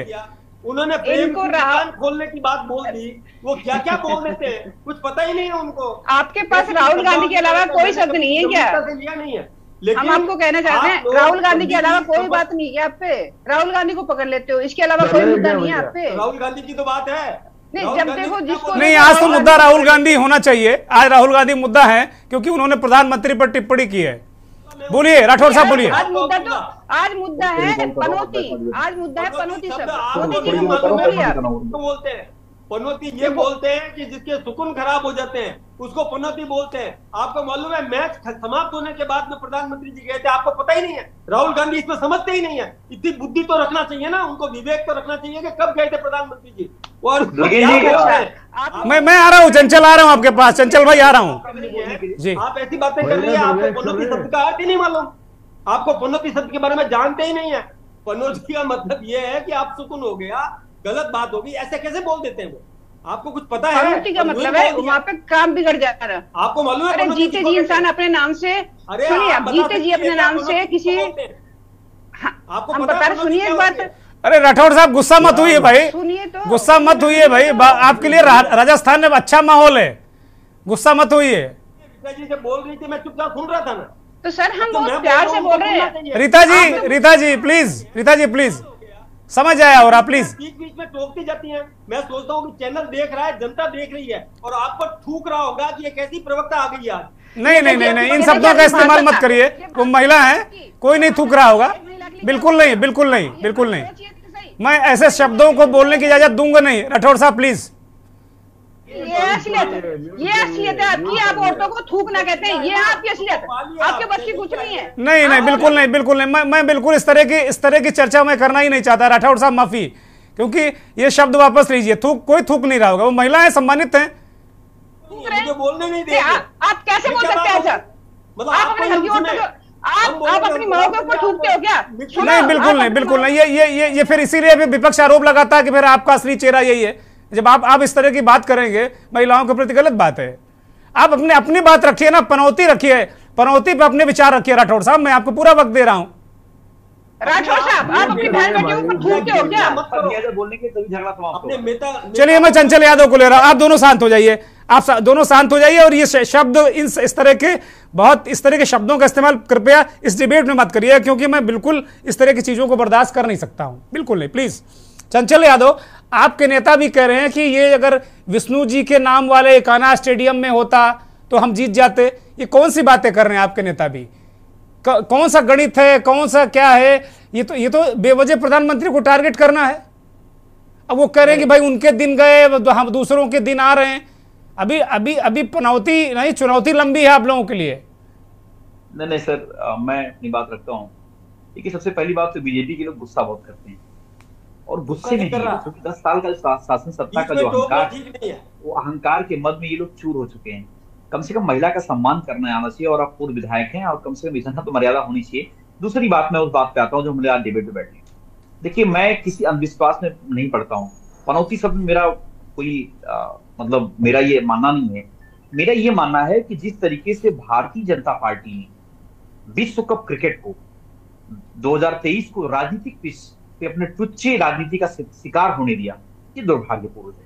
उन्होंने प्रेम की दुकान खोलने की बात बोल दी, वो क्या क्या बोल देते हैं, कुछ पता ही नहीं है उनको। आपके पास राहुल गांधी के अलावा कोई शब्द नहीं है क्या? लिया नहीं है। हम आपको कहना चाहते हैं, राहुल गांधी के अलावा कोई बात नहीं है आप पे। राहुल गांधी को पकड़ लेते हो, इसके अलावा कोई मुद्दा नहीं है आप पे। राहुल गांधी की तो बात है नहीं, जब देखो जिसको नहीं, आज तो मुद्दा राहुल गांधी होना चाहिए। आज राहुल गांधी मुद्दा है क्योंकि उन्होंने प्रधानमंत्री पर टिप्पणी की है। बोलिए राठौर साहब, बोलिए। आज मुद्दा है पनौती, आज मुद्दा है पनौती शब्द। मोदी जी ने बोलते हैं पनौती, ये बोलते हैं कि जिसके सुकून खराब हो जाते हैं उसको पनौती बोलते हैं। आपको मालूम है मैच समाप्त होने के बाद में प्रधानमंत्री जी गए थे, आपको पता ही नहीं है। राहुल गांधी इसमें समझते ही नहीं है। इतनी बुद्धि तो रखना चाहिए ना उनको, विवेक तो रखना चाहिए कि कब गए थे प्रधानमंत्री जी। और मैं आ रहा हूँ, चंचल आ रहा हूँ आपके पास, चंचल भाई आ रहा हूँ जी। आप ऐसी बातें कर रही है, आपको पनौती शब्द का अर्थ ही नहीं मालूम, आपको पनौती शब्द के बारे में जानते ही नहीं है। पनौती का मतलब ये है कि आप सुकून हो गया, गलत बात होगी, ऐसे कैसे बोल देते हैं वो? आपको कुछ पता है? पनौती का मतलब है वहाँ पे काम बिगड़ जा रहा है। आपको मालूम है? अरे जीते जी इंसान अपने नाम से, सुनिए आप जीते जी अपने नाम से किसी, हम बता रहे, सुनिए एक बात, अरे राठौड़ साहब गुस्सा मत हुई है भाई, सुनिए तो, गुस्सा मत हुई है भाई, आपके लिए राजस्थान में अच्छा माहौल है, गुस्सा मत हुई है। रीता जी से बोल रही थी, मैं चुपचाप सुन रहा था ना। तो सर हम तो मैं बहुत प्यार बोल से रहा हूं, बोल तो रहे बोलना हैं। चाहिए। रीता जी प्लीज समझ आया। और आप प्लीज बीच बीच में टोकती जाती हैं। मैं सोचता हूँ कि चैनल देख रहा है, जनता देख रही है, और आप पर थूक रहा होगा कि ये कैसी प्रवक्ता आ गई आज। नहीं, इन शब्दों का इस्तेमाल मत करिए, वो महिला है, कोई नहीं थूक रहा होगा, बिल्कुल नहीं। मैं ऐसे शब्दों को बोलने की इजाजत दूंगा नहीं। राठौड़ साहब प्लीज। ये असलियत है आपकी, आप औरतों को थूक ना कहते हैं, ये आपकी असलियत है, आपके बस की कुछ नहीं है। नहीं, बिल्कुल नहीं। मैं बिल्कुल इस तरह की चर्चा मैं करना ही नहीं चाहता। राठौड़ साहब माफी, क्योंकि ये शब्द वापस लीजिए। कोई थूक नहीं रहा होगा, वो महिला है, सम्मानित है। मुझे बोलने नहीं देंगे। आप कैसे बोल सकते हैं सर? मतलब आप अपने घर की औरतों को, आप अपनी माओ के ऊपर थूकते हो क्या? नहीं, बिल्कुल नहीं। ये फिर इसीलिए विपक्ष आरोप लगाता है कि फिर आपका असली चेहरा यही है। जब आप इस तरह की बात करेंगे महिलाओं के प्रति, गलत बात है। आप अपनी बात रखिए ना, पनौती रखिए, पनौती पे अपने विचार रखिए। राठौड़ साहब मैं आपको पूरा वक्त दे रहा हूं। राठौड़ साहब आप अपनी बहन बेटियों के ऊपर थूकते हो क्या? बोलने के तभी झगड़ा समाप्त अपने होगा। चलिए मैं चंचल यादव को ले रहा हूं, आप दोनों शांत हो जाइए, दोनों शांत हो जाइए। और ये शब्द इस तरह के शब्दों का इस्तेमाल कृपया इस डिबेट में मत करिए, क्योंकि मैं बिल्कुल इस तरह की चीजों को बर्दाश्त कर नहीं सकता हूं, बिल्कुल नहीं। प्लीज चंचल यादव, आपके नेता भी कह रहे हैं कि ये अगर विष्णु जी के नाम वाले कान्हा स्टेडियम में होता तो हम जीत जाते। ये कौन सी बातें कर रहे हैं आपके नेता भी? कौन सा गणित है, कौन सा क्या है? ये तो बेवजह प्रधानमंत्री को टारगेट करना है। अब वो कह रहे हैं कि भाई उनके दिन गए, हम दूसरों के दिन आ रहे हैं। अभी पनौती नहीं, चुनौती लंबी है आप लोगों के लिए। नहीं सर, मैं अपनी बात रखता हूँ। देखिए, सबसे पहली बात तो बीजेपी के लोग गुस्सा बहुत करते हैं, और गुस्से में क्योंकि 10 साल का शासन सत्ता का जो अहंकार है, वो अहंकार के मद में ये लोग चूर हो चुके हैं। कम से कम महिला का सम्मान करना आना चाहिए, और आप पूर्व विधायक हैं, और कम से कम इतना तो मर्यादा होनी चाहिए। दूसरी बात, मैं उस बात पे आता हूँ जो हम आज डिबेट में बैठे। देखिए, मैं किसी अंधविश्वास में नहीं पड़ता हूँ। पनौती शब्द मेरा कोई मतलब मेरा ये मानना नहीं है। मेरा ये मानना है कि जिस तरीके से भारतीय जनता पार्टी ने विश्व कप क्रिकेट को 2023 को राजनीतिक पिच पे अपने टुच्चे राजनीति का शिकार होने दिया, ये दुर्भाग्यपूर्ण है।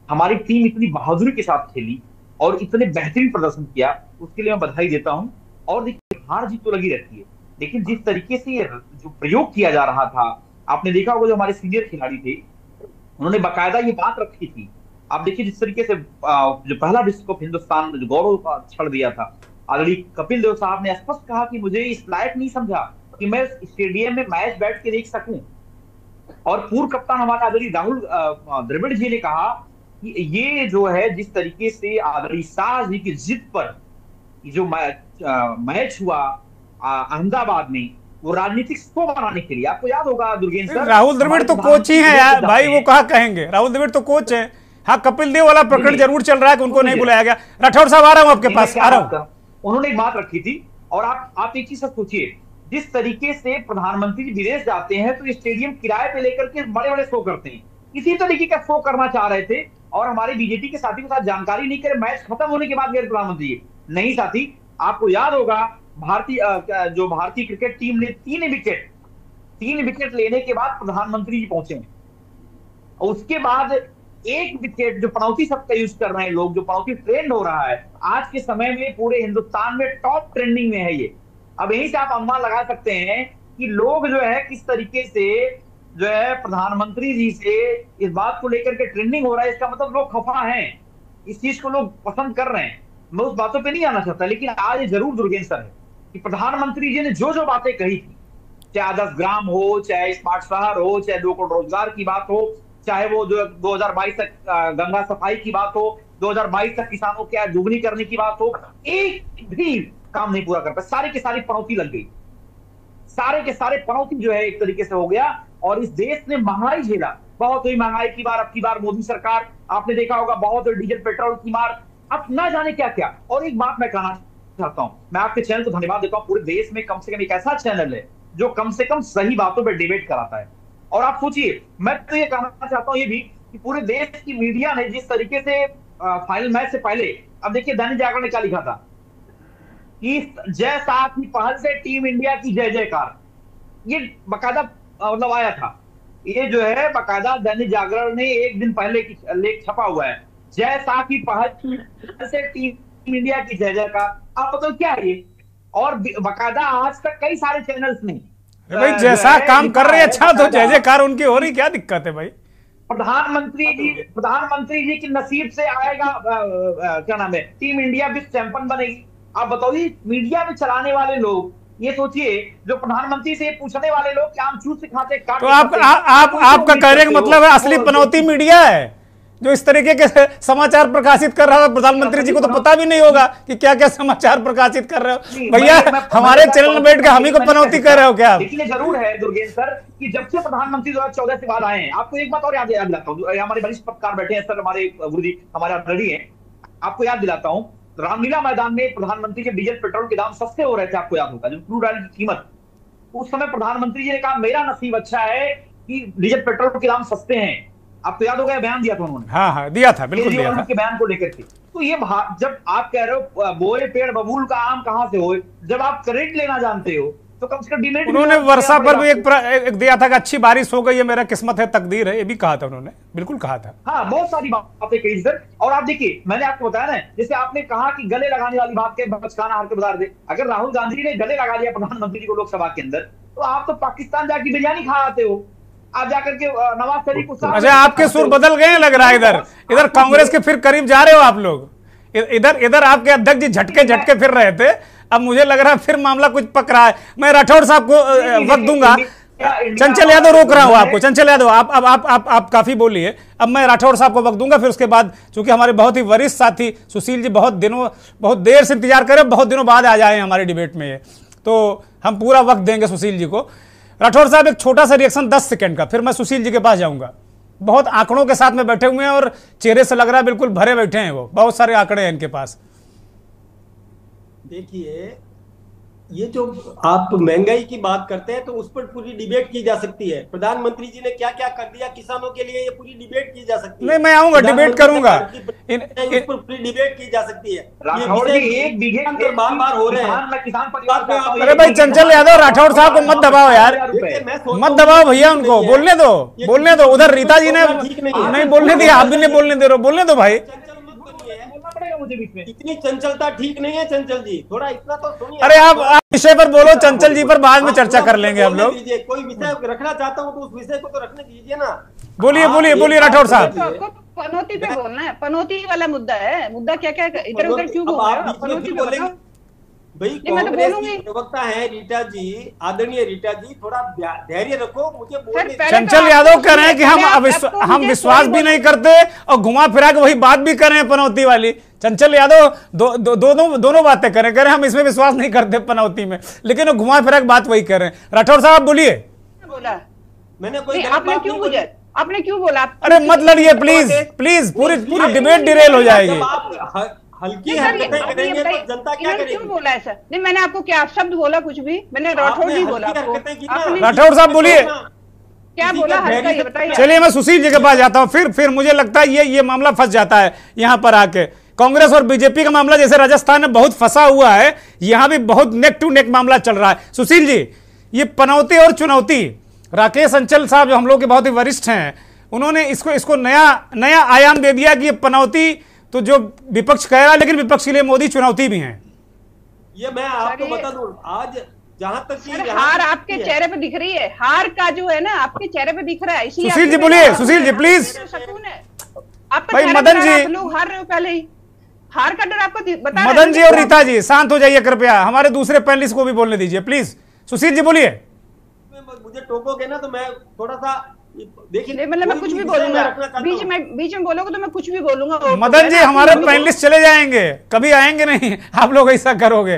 हमारी टीम इतनी बहादुरी के साथ खेली और इतने बेहतरीन प्रदर्शन किया, उसके लिए मैं बधाई देता हूं। और देखिए, हार जीत तो लगी रहती है, लेकिन जिस तरीके से ये जो प्रयोग किया जा रहा था, आपने देखा होगा जो हमारे सीनियर खिलाड़ी थे, उन्होंने बाकायदा ये बात रखी थी। आप देखिए जिस तरीके से जो पहला विश्व कप हिंदुस्तान ने जो गौरव छड़ दिया था, आदरणीय कपिल देव साहब ने स्पष्ट कहा कि मुझे इस लायक नहीं समझा कि मैं स्टेडियम में मैच बैठ के देख सकूं। और पूर्व कप्तान हमारे आदरणीय राहुल द्रविड़ जी ने कहा कि ये जो है, जिस तरीके से आदरणीय शाह जी की जिद पर जो मैच हुआ अहमदाबाद में, वो राजनीतिक शो बनाने के लिए, आपको याद होगा दुर्गेश सर, राहुल द्रविड़ तो कोच ही है यार भाई, वो कहा कहेंगे, राहुल द्रविड़ तो कोच है। हाँ, कपिल देव वाला प्रकरण जरूर चल रहा है कि उनको नहीं बुलाया गया। राठौड़ साहब आ रहा हूं आपके पास, आ रहा हूं। उन्होंने एक बात रखी थी, और आप एक चीज सोचिए, जिस तरीके से प्रधानमंत्री विदेश जाते हैं तो स्टेडियम किराए पे लेकर के बड़े बड़े शो करते हैं, इसी तरीके का शो करना चाह रहे थे। और हमारे बीजेपी के साथी के साथ जानकारी नहीं करे, मैच खत्म होने के बाद गए प्रधानमंत्री। नहीं साथी, आपको याद होगा भारतीय क्रिकेट टीम ने 3 विकेट लेने के बाद प्रधानमंत्री जी पहुंचे, और उसके बाद 1 विकेट जो पनौती शब्द का यूज कर रहे हैं लोग, जो पनौती ट्रेंड हो रहा है आज के समय में पूरे हिंदुस्तान में टॉप ट्रेंडिंग में है ये। अब यहीं से आप अनुमान लगा सकते हैं कि लोग जो है किस तरीके से जो है प्रधानमंत्री जी से इस बात को लेकर के ट्रेंडिंग हो रहा है। इसका मतलब लोग खफा हैं, इस चीज को लोग पसंद कर रहे हैं। मैं उस बातों पे नहीं आना चाहता, लेकिन आज ये जरूर दुर्गेश सर है कि प्रधानमंत्री जी ने जो जो बातें कही थी, चाहे 10 ग्राम हो, चाहे स्मार्ट शहर हो, चाहे 2 करोड़ रोजगार की बात हो, चाहे वो जो 2022 तक गंगा सफाई की बात हो, 2022 तक किसानों की आय दुगनी करने की बात हो, एक भी काम नहीं पूरा कर पाए। सारी की सारी पनौती लग गई, सारे के सारे पनौती जो है एक तरीके से हो गया। और इस देश ने महंगाई झेला, बहुत हुई महंगाई की बार, अब की बार मोदी सरकार, आपने देखा होगा बहुत हुई डीजल पेट्रोल की मार, अब ना जाने क्या क्या। और एक बात मैं कहना चाहता हूं, मैं आपके चैनल को धन्यवाद देता हूं, पूरे देश में कम से कम एक ऐसा चैनल है जो कम से कम सही बातों पर डिबेट कराता है। और आप सोचिए, मैं तो ये कहना चाहता हूं ये भी कि पूरे देश की मीडिया ने जिस तरीके से फाइनल मैच से पहले, अब देखिए दैनिक जागरण ने क्या लिखा था कि जय शाह की पहल से टीम इंडिया की जय जयकार, ये बकायदा मतलब आया था। ये जो है बाकायदा दैनिक जागरण ने एक दिन पहले की लेख छपा हुआ है, जैसा कि पहल से टीम इंडिया की जय जयकार। आप बताओ क्या है ये? और बाकायदा आज तक कई सारे चैनल्स ने भाई जैसा काम कर रहे हैं अच्छा, तो जय जयकार उनकी हो रही, क्या दिक्कत है भाई? प्रधानमंत्री जी की नसीब से आएगा क्या नाम है, टीम इंडिया विश्व चैंपियन बनेगी। आप बताइए, मीडिया में चलाने वाले लोग, ये सोचिए जो प्रधानमंत्री से पूछने वाले लोग कि आम चूस खाते तो आपका कहने का मतलब है असली पनौती मीडिया है जो इस तरीके के समाचार प्रकाशित कर रहा है। प्रधानमंत्री जी को तो पता भी नहीं होगा कि क्या क्या समाचार प्रकाशित कर रहे हो। भैया हमारे चैनल में बैठ के हम ही को पनौती कर रहे हो क्या? लेकिन जरूर है दुर्गेश सर कि जब से प्रधानमंत्री 2014 से बाद आए हैं, आपको एक बात और याद दिलाता हूँ, हमारे वरिष्ठ पत्रकार बैठे हैं सर, हमारे गुरुजी हमारे ऑलरेडी हैं, आपको याद दिलाता हूँ, रामलीला मैदान में प्रधानमंत्री के डीजल पेट्रोल के दाम सस्ते हो रहे थे, आपको याद होगा, जो क्रूड ऑयल की कीमत, उस समय प्रधानमंत्री जी ने कहा मेरा नसीब अच्छा है कि डीजल पेट्रोल के दाम सस्ते हैं। आपको याद होगा, बयान दिया था उन्होंने। हाँ दिया था, बिल्कुल दिया था। के बयान को लेकर के। तो ये जब आप कह रहे हो बोए पेड़ बबूल का आम कहां से होए, जब आप क्रेडिट लेना जानते हो तो कम से कम डिमेरिट। उन्होंने वर्षा पर भी एक दिया था कि अच्छी बारिश हो गई है, मेरा किस्मत है, तकदीर है, ये भी कहा था उन्होंने, बिल्कुल कहा था। हाँ, बहुत सारी बातें कही सर। और आप देखिए, मैंने आपको बताया ना, जैसे आपने कहा कि गले लगाने वाली बात के बचकाना हार के बता दे, अगर राहुल गांधी ने गले लगा लिया प्रधानमंत्री जी को लोकसभा के अंदर, तो आप तो पाकिस्तान जाके बिरयानी खा आते हो, आप जाकर के नवाज शरीफ को। अच्छा, आपके सुर बदल गए लग रहा है, इधर कांग्रेस के फिर करीब जा रहे हो आप लोग, इधर आपके अध्यक्ष जी झटके फिर रहे थे, अब मुझे लग रहा है फिर मामला कुछ पक रहा है। मैं राठौड़ साहब को वक्त दूंगा। चंचल यादव रोक रहा हूं आपको, चंचल यादव आप काफी बोलिए, अब मैं राठौड़ साहब को वक्त दूंगा, फिर उसके बाद चूंकि हमारे बहुत ही वरिष्ठ साथी सुशील जी बहुत देर से इंतजार कर रहे, बहुत दिनों बाद आ जाए हमारे डिबेट में, तो हम पूरा वक्त देंगे सुशील जी को। राठौड़ साहब एक छोटा सा रिएक्शन 10 सेकंड का, फिर मैं सुशील जी के पास जाऊंगा। बहुत आंकड़ों के साथ में बैठे हुए हैं और चेहरे से लग रहा है बिल्कुल भरे बैठे हैं, वो बहुत सारे आंकड़े हैं इनके पास। देखिए, ये जो आप महंगाई की बात करते हैं तो उस पर पूरी डिबेट की जा सकती है। प्रधानमंत्री जी ने क्या क्या कर दिया किसानों के लिए, ये पूरी डिबेट की जा सकती है। नहीं, मैं आऊंगा, डिबेट करूंगा, उस पर पूरी डिबेट की जा सकती है। एक बीघे अंतर बार हो रहे हैं किसान परिवार। अरे भाई चंचल यादव, राठौड़ साहब को मत दबाओ यार, मत दबाओ भैया, उनको बोलने दो। उधर रीता जी ने नहीं बोलने दिया, आप भी नहीं बोलने दे रहे हो, बोलने दो भाई। मुझे बीच में इतनी चंचलता ठीक नहीं है चंचल जी, थोड़ा इतना तो सुनिए। अरे आप विषय पर बोलो, चंचल जी पर बाद में चर्चा कर लेंगे हम लोग। कोई विषय रखना चाहता हूँ तो उस विषय को तो रखने दीजिए ना। बोलिए राठौड़ साहब। पनौती पे बोलना है, पनौती वाला मुद्दा है, मुद्दा क्या क्या इधर उधर क्यों बोल रहे हो? पनौती पे बोलेंगे भाई, कांग्रेस की प्रवक्ता है रीटा जी, आदरणीय रीटा जी, थोड़ा धैर्य रखो, मुझे बोलने। चंचल यादव कह रहे हैं कि हम विश्वास भी नहीं करते और घुमा फिरा के वही बात भी कर रहे हैं पनौती वाली। चंचल यादव दोनों बातें कर रहे हैं, हम इसमें विश्वास नहीं करते पनौती में, लेकिन वो घुमा फिरा के बात वही कर रहे हैं। राठौड़ साहब बोलिए। बोला मैंने कोई आपने क्यों बोला? अरे मत लड़िए प्लीज, पूरी डिबेट डिरेल हो जाएगी। हल्की हरकतें करेंगे तो जनता क्या करेगी? क्यों बोला ऐसा? नहीं, मैंने आपको क्या शब्द बोला? कुछ भी मैंने राठौड़ नहीं बोला आपको। राठौड़ साहब बोलिए, क्या बोला हल्का, ये बताइए। चलिए मैं सुशील जी के पास जाता हूं, फिर मुझे लगता है ये मामला फंस जाता है यहां पर आके। कांग्रेस और बीजेपी का मामला जैसे राजस्थान में बहुत फंसा हुआ है, यहां भी बहुत नेक टू नेक मामला चल रहा है। सुशील जी, ये पनौती और चुनौती, राकेश अंचल साहब जो हम लोग के बहुत ही वरिष्ठ हैं, उन्होंने इसको नया आयाम दे दिया कि ये पनौती तो जो विपक्ष कह रहा है, लेकिन विपक्ष के लिए मोदी चुनौती भी हैं। ये मैं आपको बता दूं, आज जहां तक हार आपके चेहरे पे दिख रही है, हार का जो है ना आपके चेहरे पे दिख रहा है, इसलिए सुशील जी बोलिए, सुशील जी प्लीज। भाई मदन जी, लोग हार रहे हो पहले ही, हार का डर आपको बता। मदन जी और रीता जी शांत हो जाइए कृपया, हमारे दूसरे पैनलिस्ट को भी बोलने दीजिए प्लीज। सुशील जी बोलिए। मुझे टोकोगे ना तो मैं थोड़ा सा देखिए, मतलब मैं कुछ भी बोलूंगा, बीच में बोलोगे तो मैं कुछ भी बोलूंगा। मदन जी, हमारे पैनलिस्ट चले जाएंगे, कभी आएंगे नहीं, आप लोग ऐसा करोगे।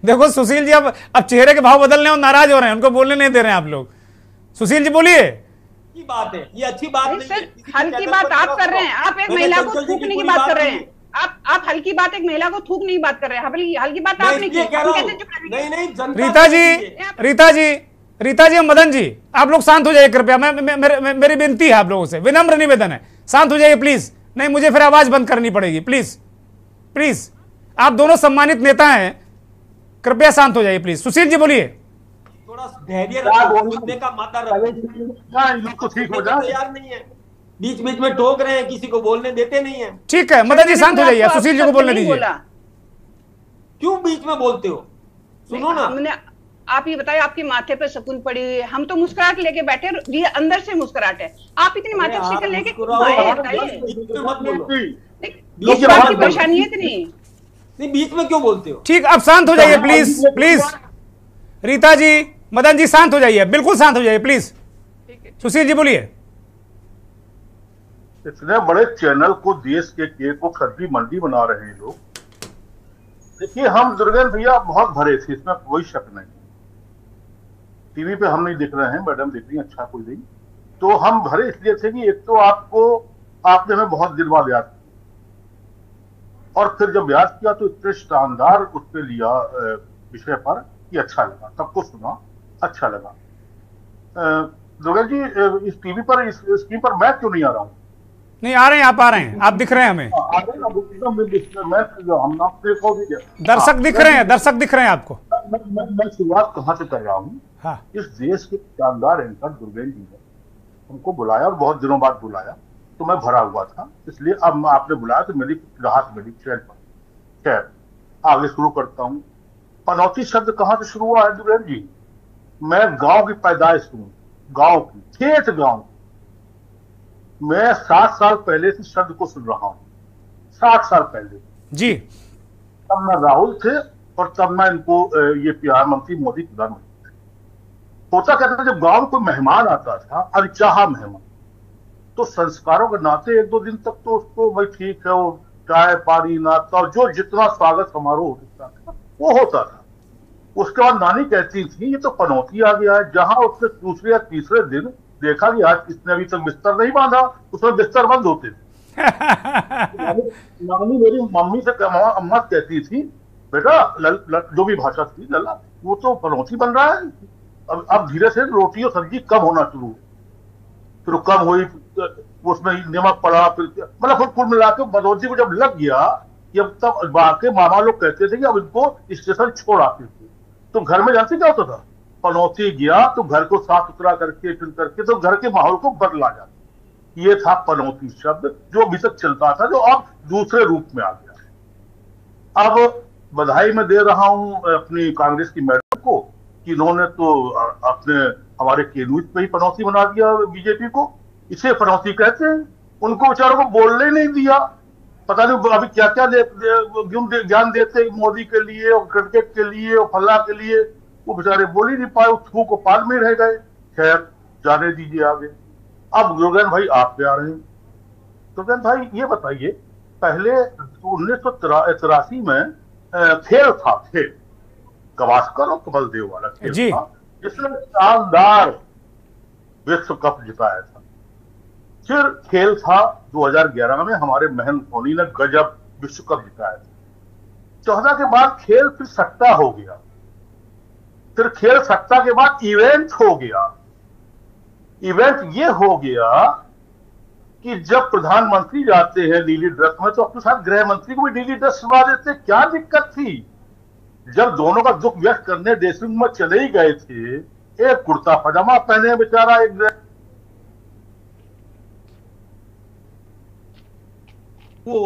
देखो सुशील जी अब चेहरे के भाव बदलने और नाराज हो रहे हैं, उनको बोलने नहीं दे रहे हैं आप लोग। सुशील जी बोलिए। बात है, ये अच्छी बात नहीं है। हल्की बात आप कर रहे हैं, आप एक महिला को थूकने की बात कर रहे हैं, आप हल्की बात एक महिला को थूकने की बात कर रहे हैं, हल्की बात आपने की। रीता जी और मदन जी, आप लोग शांत हो जाइए कृपया, मेरी विनती है आप लोगों से, विनम्र निवेदन है, शांत हो जाइए प्लीज, नहीं मुझे फिर आवाज बंद करनी पड़ेगी। प्लीज आप दोनों सम्मानित नेता हैं, कृपया शांत हो जाइए प्लीज। सुशील जी बोलिए। थोड़ा धैर्य क्या रखो, बोलूं? बोलने का माता रखो। इन लोग तो ठीक हो जाए। तैयार नहीं है, बीच बीच में टोक रहे हैं, किसी को बोलने देते नहीं है। ठीक है मदन जी, शांत हो जाइए, सुशील जी को बोलने दीजिए। क्यों बीच में बोलते हो? सुनो ना, हमने आप ये बताइए, आपके माथे पे सुकून पड़ी हुई है, हम तो मुस्कुराहट लेके बैठे, ये अंदर से मुस्कुराहट है, आप इतनी माथे पे शिकन लेके क्यों आए? बताइए, मत बोलो। इस बात की परेशानी है कि नहीं? बीच में क्यों बोलते हो? ठीक, अब शांत हो जाइए प्लीज, प्लीज रीता जी, मदन जी शांत हो जाइए, बिल्कुल शांत हो जाइए प्लीज। सुशील जी बोलिए। इतने बड़े चैनल को देश के को सब्जी मंडी बना रहे हैं लोग। देखिए, हम दुर्गेंद्र भैया बहुत भरे थे, इसमें कोई शक नहीं। टीवी पे हम नहीं दिख रहे हैं, मैडम दिख रही हैं, अच्छा कोई नहीं। तो हम भरे इसलिए थे कि एक तो आपने हमें बहुत दिन बाद याद किया, और फिर जब याद किया तो इतने शानदार उस पर लिया विषय पर कि अच्छा लगा, सबको सुना, अच्छा लगा। दुर्गेंद्र जी, इस टीवी पर, इस स्क्रीन पर मैं क्यों नहीं आ रहा हूँ? नहीं आ रहे हैं, आप आ रहे हैं, आप दिख रहे हैं हमें, दर्शक दिख रहे हैं, दर्शक दिख रहे हैं आपको। मैं शुरुआत कहाँ से कर रहा हूँ? हाँ। इस देश के शानदार एंकर दुर्गेंद्र जी ने हमको बुलाया, और बहुत दिनों बाद बुलाया, तो मैं भरा हुआ था, इसलिए अब आपने बुलाया तो मेरी राहत मिली चैन पर। खैर, आगे शुरू करता हूँ। पनौती शब्द कहाँ से शुरू हुआ है दुर्गेंद्र जी? मैं गांव की पैदाइश हूँ, गांव की, ठेठ गांव। मैं 60 साल पहले से शब्द को सुन रहा हूँ, 60 साल पहले जी। तब मैं राहुल थे, और तब मैं इनको ये प्रधानमंत्री मोदी प्रधानमंत्री थे। होता क्या था, जब गांव में कोई मेहमान आता था, अनचाहा मेहमान, तो संस्कारों के नाते एक दो दिन तक तो उसको भाई ठीक है, वो चाय पानी नाश्ता और जो जितना स्वागत समारोह होता था वो होता था। उसके बाद नानी कहती थी ये तो पनौती आ गया है, जहां उसने दूसरे या तीसरे दिन देखा कि आज किसने अभी तक बिस्तर नहीं बांधा, उसमें बिस्तर बंद होते थे। नानी मेरी मम्मी से अम्मा कहती थी, बेटा जो भी भाषा थी, लल्ला वो तो पनौती बन रहा है। अब धीरे से रोटी और सब्जी कम होना शुरू, फिर कम हुई, उसमें नमक पड़ा, फिर मतलब कुल मिला के पनौती को जब लग गया, जब तब बाकी मामा लोग कहते थे कि अब इनको स्टेशन छोड़ आते थे। तो घर में जानते क्या होता था, पनौती गया तो घर को साफ सुथरा करके फिर करके तो घर के माहौल को बदला जाता। ये था पनौती शब्द, जो अभी तक चलता था, जो अब दूसरे रूप में आ गया। अब बधाई मैं दे रहा हूं अपनी कांग्रेस की मैडम को कि इन्होंने तो अपने हमारे केनूज पे ही पनौती बना दिया बीजेपी को। इसे पनौती कहते हैं। उनको बेचारों को बोलने नहीं दिया, पता नहीं अभी क्या क्या ज्ञान देते मोदी के लिए और क्रिकेट के लिए और फल्ला के लिए, वो बेचारे बोल ही नहीं पाए, थू को पाल में रह गए। खैर, जाने दीजिए आगे। अब दुर्गेंद्र भाई आप पे आ रहे हैं। दुर्गेंद्र भाई ये बताइए, पहले 1983 में खेल था, खेल गवास्कर और कमल देव वाला खेल था, जिसने शानदार विश्व कप जिताया था। फिर खेल था 2011 में, हमारे महेंद्र धोनी ने गजब विश्व कप जिताया था। 14 के बाद खेल फिर सट्टा हो गया, फिर खेल सट्टा के बाद इवेंट हो गया। इवेंट ये हो गया कि जब प्रधानमंत्री जाते हैं नीली ड्रेस में, तो अपने साथ गृह मंत्री को भी नीली ड्रेस बनवा देते। क्या दिक्कत थी? जब दोनों का दुख व्यक्त करने देशमुख में चले ही गए थे, एक कुर्ता पजामा पहने बेचारा, एक वो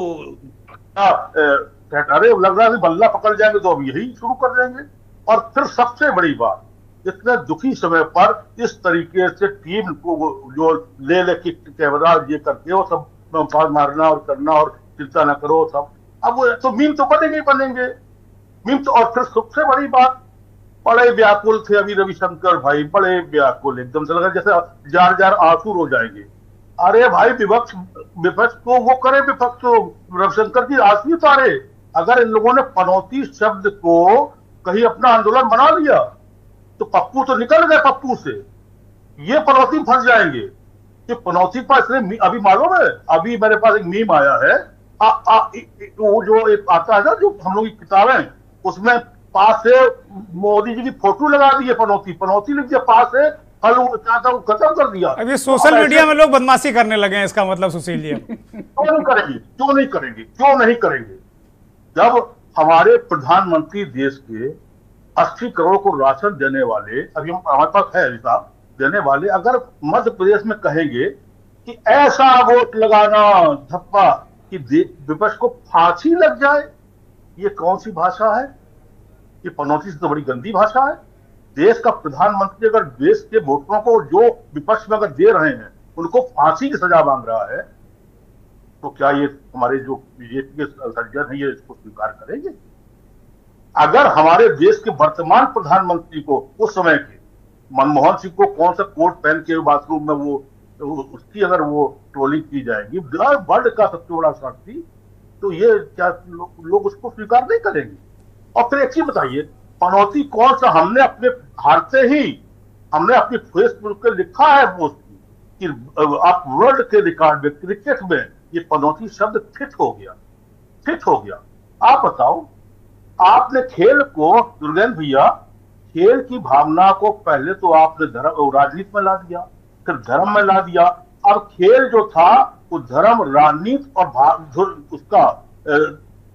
अरे लग रहा है बल्ला पकड़ जाएंगे तो अब यही शुरू कर देंगे। और फिर सबसे बड़ी बात, इतने दुखी समय पर इस तरीके से टीम को जो ले कैमरा ये करके वो सब मारना और करना और चिंता न करो सब, अब वो तो मीम तो बनेंगे मीम तो। और फिर सबसे बड़ी बात, बड़े व्याकुल थे अभी रविशंकर भाई, बड़े व्याकुल, एकदम से लगा जैसे जार जार आंसू रो जाएंगे। अरे भाई विपक्ष को वो करे, विपक्ष तो रविशंकर की आंसू उतारे। अगर इन लोगों ने पनौती शब्द को कहीं अपना आंदोलन बना लिया तो पप्पू तो निकल गए, पप्पू से ये पनौती फंस जाएंगे। ये पनौती पास अभी मालूम है, अभी मेरे पास एक मीम आया है, वो जो एक आता है ना जो हम लोग की किताबें, उसमें पास से मोदी जी की फोटो लगा दी है, पनौती लिख दिया, पास से फल चाहता खत्म कर दिया। अभी सोशल मीडिया में लोग बदमाशी करने लगे हैं, इसका मतलब सुशील जी क्यों नहीं करेंगे? जब हमारे प्रधानमंत्री देश के 80 करोड़ को राशन देने वाले, अभी हमारे पास है हिसाब देने वाले, अगर मध्य प्रदेश में कहेंगे कि ऐसा वोट लगाना धप्पा कि विपक्ष को फांसी लग जाए, ये कौन सी भाषा है? ये पनौती से तो बड़ी गंदी भाषा है। देश का प्रधानमंत्री अगर देश के वोटरों को जो विपक्ष में अगर दे रहे हैं उनको फांसी की सजा मांग रहा है, तो क्या ये हमारे जो बीजेपी के सर्जन है ये इसको स्वीकार करेंगे? अगर हमारे देश के वर्तमान प्रधानमंत्री को उस समय के मनमोहन सिंह को कौन सा कोट पहन के बाथरूम में वो उसकी अगर वो ट्रोलिंग की जाएगी वर्ल्ड का सबसे बड़ा साथी, तो ये क्या लोग उसको स्वीकार नहीं करेंगे? और फिर एक चीज बताइए, पनौती कौन सा? हमने अपने हारते ही हमने अपनी फेसबुक पे लिखा है पोस्ट कि आप वर्ल्ड के रिकॉर्ड में क्रिकेट में ये पनौती शब्द फिट हो गया। आप बताओ, आपने खेल को, दुर्गेंद्र भैया, खेल की भावना को पहले तो आपने राजनीति में ला दिया, फिर धर्म में ला दिया। अब खेल जो था वो धर्म, राजनीति और उसका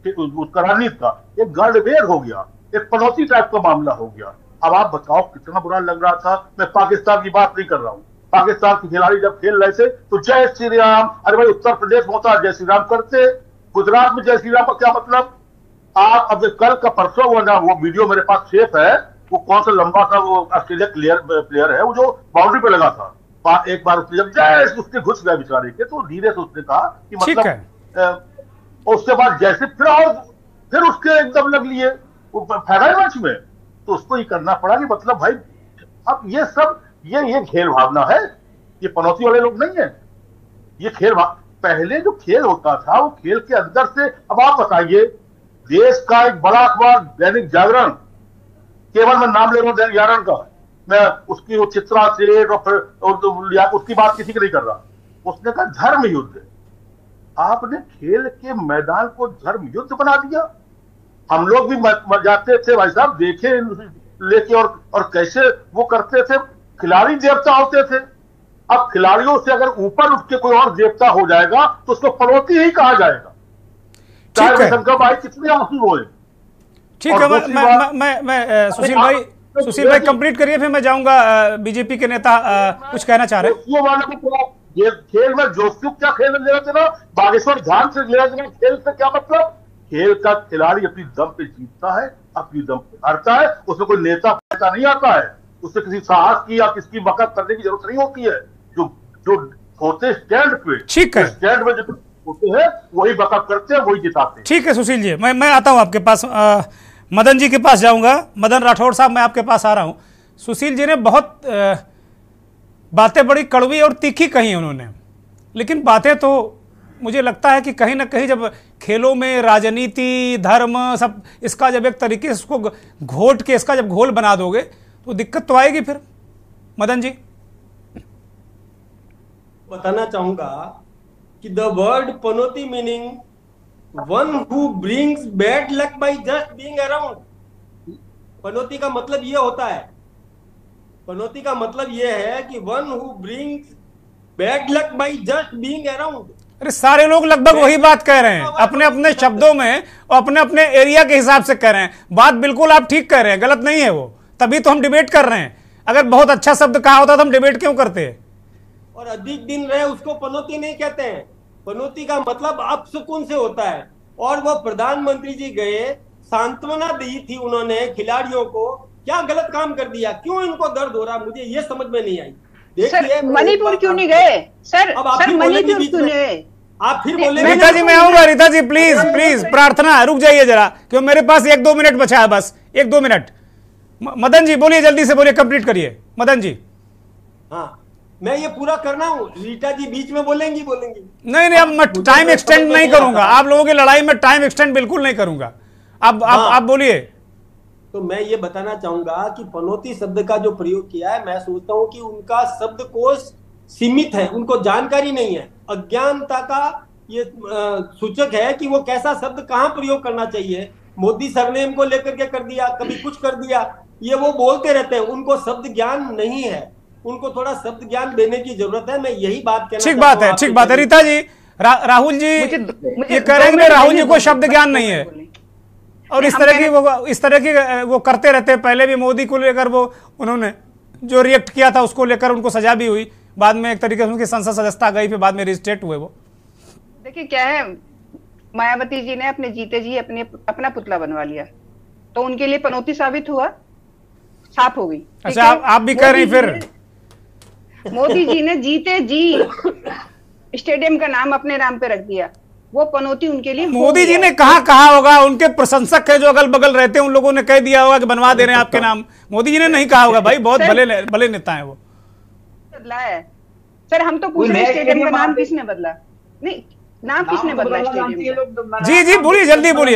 राजनीति का एक गड़बेड़ हो गया, एक पनौती टाइप का मामला हो गया। अब आप बताओ कितना बुरा लग रहा था। मैं पाकिस्तान की बात नहीं कर रहा हूं, पाकिस्तान के खिलाड़ी जब खेल रहे थे तो जय श्री राम, अरे भाई उत्तर प्रदेश में होता जय श्री राम करते, गुजरात में जय श्री राम का क्या मतलब? आप अब कल का परसों वो वीडियो मेरे पास सेफ है, वो कौन सा लंबा सा वो ऑस्ट्रेलिया प्लेयर है वो जो बाउंड्री पे लगा था, एक बार उसने जब जय उसके घुस गया बेचारे के, तो धीरे से उसने कहा कि मतलब उसके बाद जैसे फिर उसके एकदम लग लिए वो फैला मंच में, तो उसको ये करना पड़ा कि मतलब भाई अब ये सब ये खेल भावना है, ये पनौती वाले लोग नहीं है। ये खेल पहले जो खेल होता था वो खेल के अंदर से। अब आप बताइए, देश का एक बड़ा अखबार दैनिक जागरण, केवल मैं नाम ले रहा हूं दैनिक जागरण का, मैं उसकी वो चित्रा सेठ और फिर उसकी बात किसी की नहीं कर रहा, उसने कहा धर्म युद्ध। आपने खेल के मैदान को धर्म युद्ध बना दिया। हम लोग भी जाते थे भाई साहब, देखे लेके और कैसे वो करते थे, खिलाड़ी देवता होते थे। अब खिलाड़ियों से अगर ऊपर उठ के कोई और देवता हो जाएगा तो उसको पनौती ही कहा जाएगा, चाहे शंकर भाई कितने आंसू रोए। ठीक है, मैं सुशील भाई कंप्लीट करिए, फिर मैं जाऊंगा। बीजेपी के नेता कुछ कहना चाह रहे हैं। ये खेल में जोशु क्या खेल लेना देना, बागेश्वर धाम से लेना देना खेल से क्या मतलब? खेल का खिलाड़ी अपनी दम पे जीतता है, अपनी दम पे हारता है, उसमें कोई नेता पैसा नहीं आता है, उससे किसी साहस की या किसकी मदद करने की जरूरत नहीं होती है। जो होते स्टैंड पे, ठीक है, स्टैंड में जो होते हैं वही बकअप करते हैं, वही जिताते हैं। ठीक है सुशील जी, मैं आता हूं आपके पास, मदन जी के पास जाऊंगा। मदन राठौड़ साहब, मैं आपके पास आ रहा हूं। सुशील जी ने बहुत बातें बड़ी कड़वी और तीखी कही उन्होंने, लेकिन बातें तो मुझे लगता है कि कहीं ना कहीं जब खेलों में राजनीति, धर्म, सब इसका जब एक तरीके से इसको घोट के इसका जब घोल बना दोगे तो दिक्कत तो आएगी फिर। मदन जी, बताना चाहूंगा कि the word Panauti meaning one who brings bad luck by just being around. पनौती का मतलब ये होता है, पनौती का मतलब ये है कि one who brings bad luck by just being around. अरे सारे लोग लगभग वही बात कह रहे हैं, अपने अपने शब्दों में और अपने अपने एरिया के हिसाब से कह रहे हैं। बात बिल्कुल आप ठीक कह रहे हैं, गलत नहीं है वो, तभी तो हम डिबेट कर रहे हैं। अगर बहुत अच्छा शब्द कहा होता तो हम डिबेट क्यों करते हैं? और अधिक दिन रहे उसको पनौती नहीं कहते हैं। पनौती का मतलब अपशकुन से होता है। और वो प्रधानमंत्री जी गए, सांत्वना दी थी उन्होंने खिलाड़ियों को, क्या गलत काम कर दिया? क्यों इनको दर्द हो रहा, मुझे ये समझ में नहीं आई। देखिए मणिपुर क्यों नहीं गए सर? सर मणिपुर क्यों नहीं गए? आप फिर बोले। रीता जी मैं आऊंगा, रीता जी प्लीज प्लीज प्रार्थना रुक जाइए जरा, क्यों मेरे पास 1-2 मिनट बचा है, बस 1-2 मिनट। मदन जी बोलिए, जल्दी से बोलिए, कंप्लीट करिए मदन जी। हाँ, मैं ये पूरा करना हूँ, रीटा जी बीच में बोलेंगी। नहीं, अब मैं टाइम एक्सटेंड नहीं करूंगा, आप लोगों की लड़ाई में टाइम एक्सटेंड बिल्कुल नहीं करूंगा। आप बोलिए। तो मैं ये बताना चाहूंगा कि पनौती शब्द का जो प्रयोग किया है, मैं सोचता हूं कि उनका शब्दकोश सीमित है, उनको जानकारी नहीं है, अज्ञानता का ये सूचक है कि वो कैसा शब्द कहां प्रयोग करना चाहिए। मोदी सरनेम को लेकर के कर दिया, कभी कुछ कर दिया, ये वो बोलते रहते हैं, उनको शब्द ज्ञान नहीं है, उनको थोड़ा शब्द ज्ञान देने की जरूरत है। मैं यही बात कहना ठीक बात है, ठीक बात है। रीता जी, राहुल जी ये कह रहे हैं राहुल जी को शब्द ज्ञान नहीं है। और इस तरह की वो करते रहते हैं। पहले भी मोदी को लेकर वो उन्होंने जो रिएक्ट किया था उसको लेकर उनको सजा भी हुई, बाद में एक तरीके से उनकी संसद सदस्यता गई, फिर बाद में रिस्टेट हुए वो। देखिए क्या है, मायावती जी ने अपने जीते जी अपना पुतला बनवा लिया, तो उनके लिए पनौती साबित हुआ, छाप हो गई। अच्छा, आप भी कह रही फिर मोदी जी ने जीते जी स्टेडियम का नाम अपने नाम पे रख दिया, वो पनौती उनके लिए। मोदी जी ने कहा होगा, उनके प्रशंसक है जो अगल बगल रहते हैं उन लोगों ने कह दिया होगा कि बनवा दे रहे हैं आपके नाम। मोदी जी ने नहीं कहा होगा भाई, बहुत भले नेता है वो। बदला है सर, हम तो पूछ रहे हैं स्टेडियम का नाम किसने बदला? नहीं, नाम किसने बदला स्टेडियम? जी बोलिए,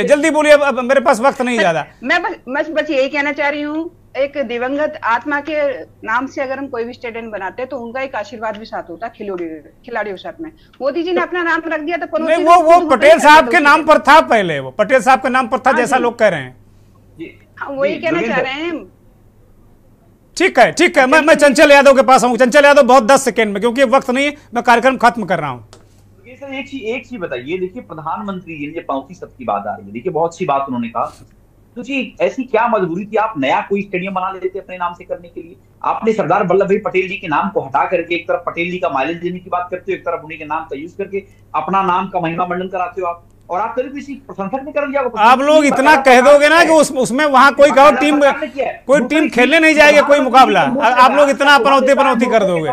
जल्दी बोलिए, अब मेरे पास वक्त नहीं ज्यादा। मैं बस यही कहना चाह रही हूँ, एक दिवंगत आत्मा के नाम से अगर हम कोई भी स्टेडियम बनाते हैं तो उनका एक आशीर्वाद भी साथ होता है खिलाड़ियों के साथ में। मोदी जी ने अपना नाम रख दिया तो नहीं, वो पटेल साहब के नाम पर था, पहले वो पटेल साहब के नाम पर था, जैसा लोग कह रहे हैं। हम वही कहना चाह रहे हैं। ठीक है, मैं चंचल यादव के पास आऊँ। चंचल यादव, बहुत 10 सेकेंड में, क्योंकि वक्त नहीं है, मैं कार्यक्रम खत्म कर रहा हूँ। सर एक चीज बताइए, देखिए प्रधानमंत्री जी ने पनौती सब की बात आ रही है, देखिए बहुत अच्छी बात उन्होंने कहा, तो जी ऐसी क्या मजबूरी थी आप नया कोई स्टेडियम बना लेते अपने नाम से करने के लिए? आपने सरदार वल्लभ भाई पटेल जी के नाम को हटा करके एक तरफ पटेल जी का माइलेज देने की बात करते हो, एक तरफ उन्हीं के नाम का यूज करके अपना नाम का महिमा मंडन कराते हो आप, और आप कभी किसी प्रशंसक ने कर लिया। आप लोग इतना कह दोगे ना कि उसमें वहां कोई टीम खेलने नहीं जाएगी, कोई मुकाबला, आप लोग इतना पनौती कर दोगे।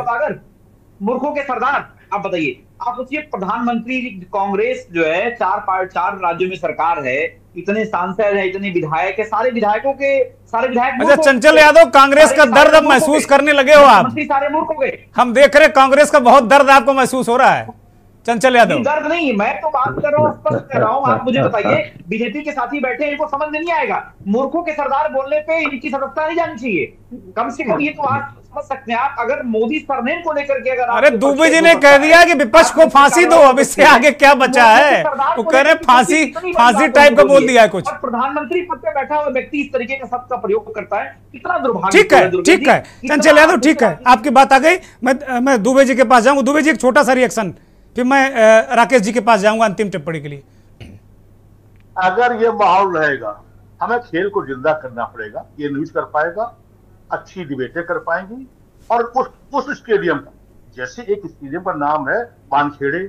मूर्खों के सरदार, आप बताइए, आप सोचिए प्रधानमंत्री कांग्रेस जो है, चार राज्यों में सरकार है, इतने सांसद है, इतने विधायक है, सारे विधायक। अच्छा चंचल यादव, कांग्रेस का दर्द अब महसूस करने लगे हो आप? सारे मूर्ख हो गए। हम देख रहे कांग्रेस का बहुत दर्द आपको महसूस हो रहा है चंचल यादव। दर्द नहीं, मैं तो बात कर रहा हूँ, स्पष्ट कर रहा हूँ। आप मुझे बताइए, बीजेपी के साथी बैठे हैं, इनको समझ में नहीं आएगा, मूर्खों के सरदार बोलने पे इनकी सदस्यता नहीं जानी चाहिए, कम से कम ये तो आप समझ सकते हैं। आप अगर मोदी सरनेम को लेकर के अगर, अरे दुबे जी ने कह दिया कि विपक्ष को फांसी दो, अब इससे आगे क्या बचा है? वो कह रहे फांसी टाइप का बोल दिया है कुछ। प्रधानमंत्री पद पे बैठा हुआ व्यक्ति इस तरीके का शब्द का प्रयोग करता है, कितना दुर्भाग्य। ठीक है चंचल यादव, ठीक है, आपकी बात आ गई। मैं दुबे जी के पास जाऊंगा। दुबे जी एक छोटा सा रिएक्शन, फिर मैं राकेश जी के पास जाऊंगा अंतिम टिप्पणी के लिए। अगर ये माहौल रहेगा, हमें खेल को जिंदा करना पड़ेगा, ये न्यूज कर पाएगा, अच्छी डिबेटें कर पाएंगी, और उस स्टेडियम का, जैसे एक स्टेडियम का नाम है मानखेड़े,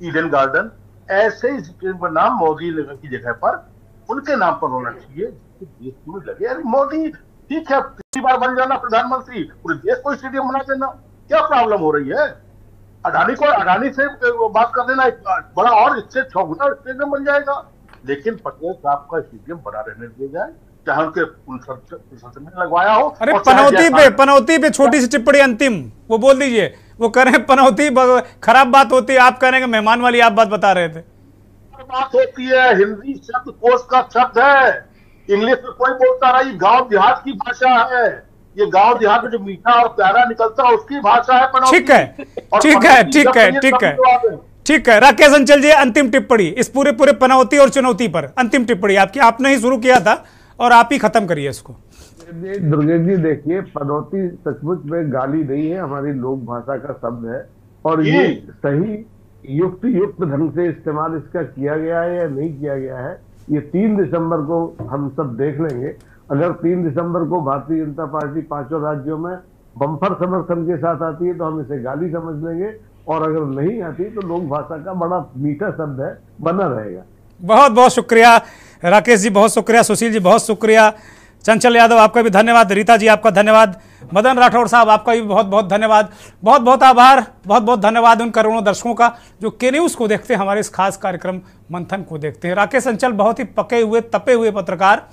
ईडन गार्डन, ऐसे ही स्टेडियम का नाम मोदी की जगह पर उनके नाम पर होना चाहिए, देश में लगे। अरे मोदी ठीक है, किसी बार बन जाना प्रधानमंत्री, पूरे देश को स्टेडियम बना देना, क्या प्रॉब्लम हो रही है? अडानी से बात कर देना, बड़ा और इससे 6 गुना स्टेडियम बन जाएगा। लेकिन पटेल साहब का स्टेडियम बना रहने दिया जाए, चाहे उनके संसद में लगवाया हो। अरे पनौती पे छोटी सी टिप्पणी अंतिम, वो बोल दीजिए। वो कह रहे हैं पनौती खराब बात होती है, आप कह रहे हैं मेहमान वाली आप बात बता रहे थे। बात होती है, हिंदी शब्द कोश का शब्द है, इंग्लिश में कोई बोलता रहा, ये गांव देहात की भाषा है, ये गांव देहात में जो मीठा और प्यारा निकलता है उसकी भाषा है पनौती। ठीक है राकेश अंचल जी, अंतिम टिप्पणी इस पूरे पनौती और चुनौती पर, अंतिम टिप्पणी आपकी, आपने ही शुरू किया था और आप ही खत्म करिए इसको। दुर्गेश जी देखिए, पनौती सचमुच में गाली नहीं है, हमारी लोक भाषा का शब्द है, और ये सही युक्त ढंग से इस्तेमाल इसका किया गया है या नहीं किया गया है, ये 3 दिसंबर को हम सब देख लेंगे। अगर 3 दिसंबर को भारतीय जनता पार्टी 5 राज्यों में बम्पर समर्थन के साथ आती है तो हम इसे गाली समझ लेंगे, और अगर नहीं आती तो लोक भाषा का बड़ा मीठा शब्द है, बना रहेगा। बहुत बहुत शुक्रिया राकेश जी, बहुत शुक्रिया सुशील जी, बहुत शुक्रिया चंचल यादव, आपका भी धन्यवाद, रीता जी आपका धन्यवाद, मदन राठौड़ साहब आपका भी बहुत बहुत धन्यवाद, बहुत बहुत आभार, बहुत बहुत धन्यवाद उन करोड़ों दर्शकों का जो के न्यूज़ को देखते हैं, हमारे इस खास कार्यक्रम मंथन को देखते हैं। राकेश अंचल बहुत ही पके हुए तपे हुए पत्रकार,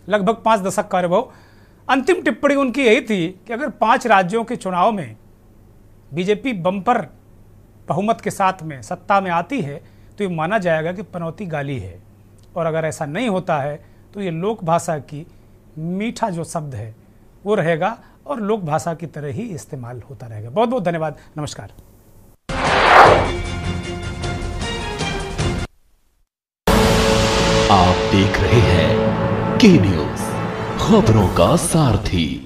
लगभग 5 दशक का अनुभव। अंतिम टिप्पणी उनकी यही थी कि अगर 5 राज्यों के चुनाव में बीजेपी बम्पर बहुमत के साथ में सत्ता में आती है तो ये माना जाएगा कि पनौती गाली है, और अगर ऐसा नहीं होता है तो ये लोक भाषा की मीठा जो शब्द है वो रहेगा और लोक भाषा की तरह ही इस्तेमाल होता रहेगा। बहुत बहुत धन्यवाद, नमस्कार। आप देख रहे हैं के न्यूज़, खबरों का सारथी।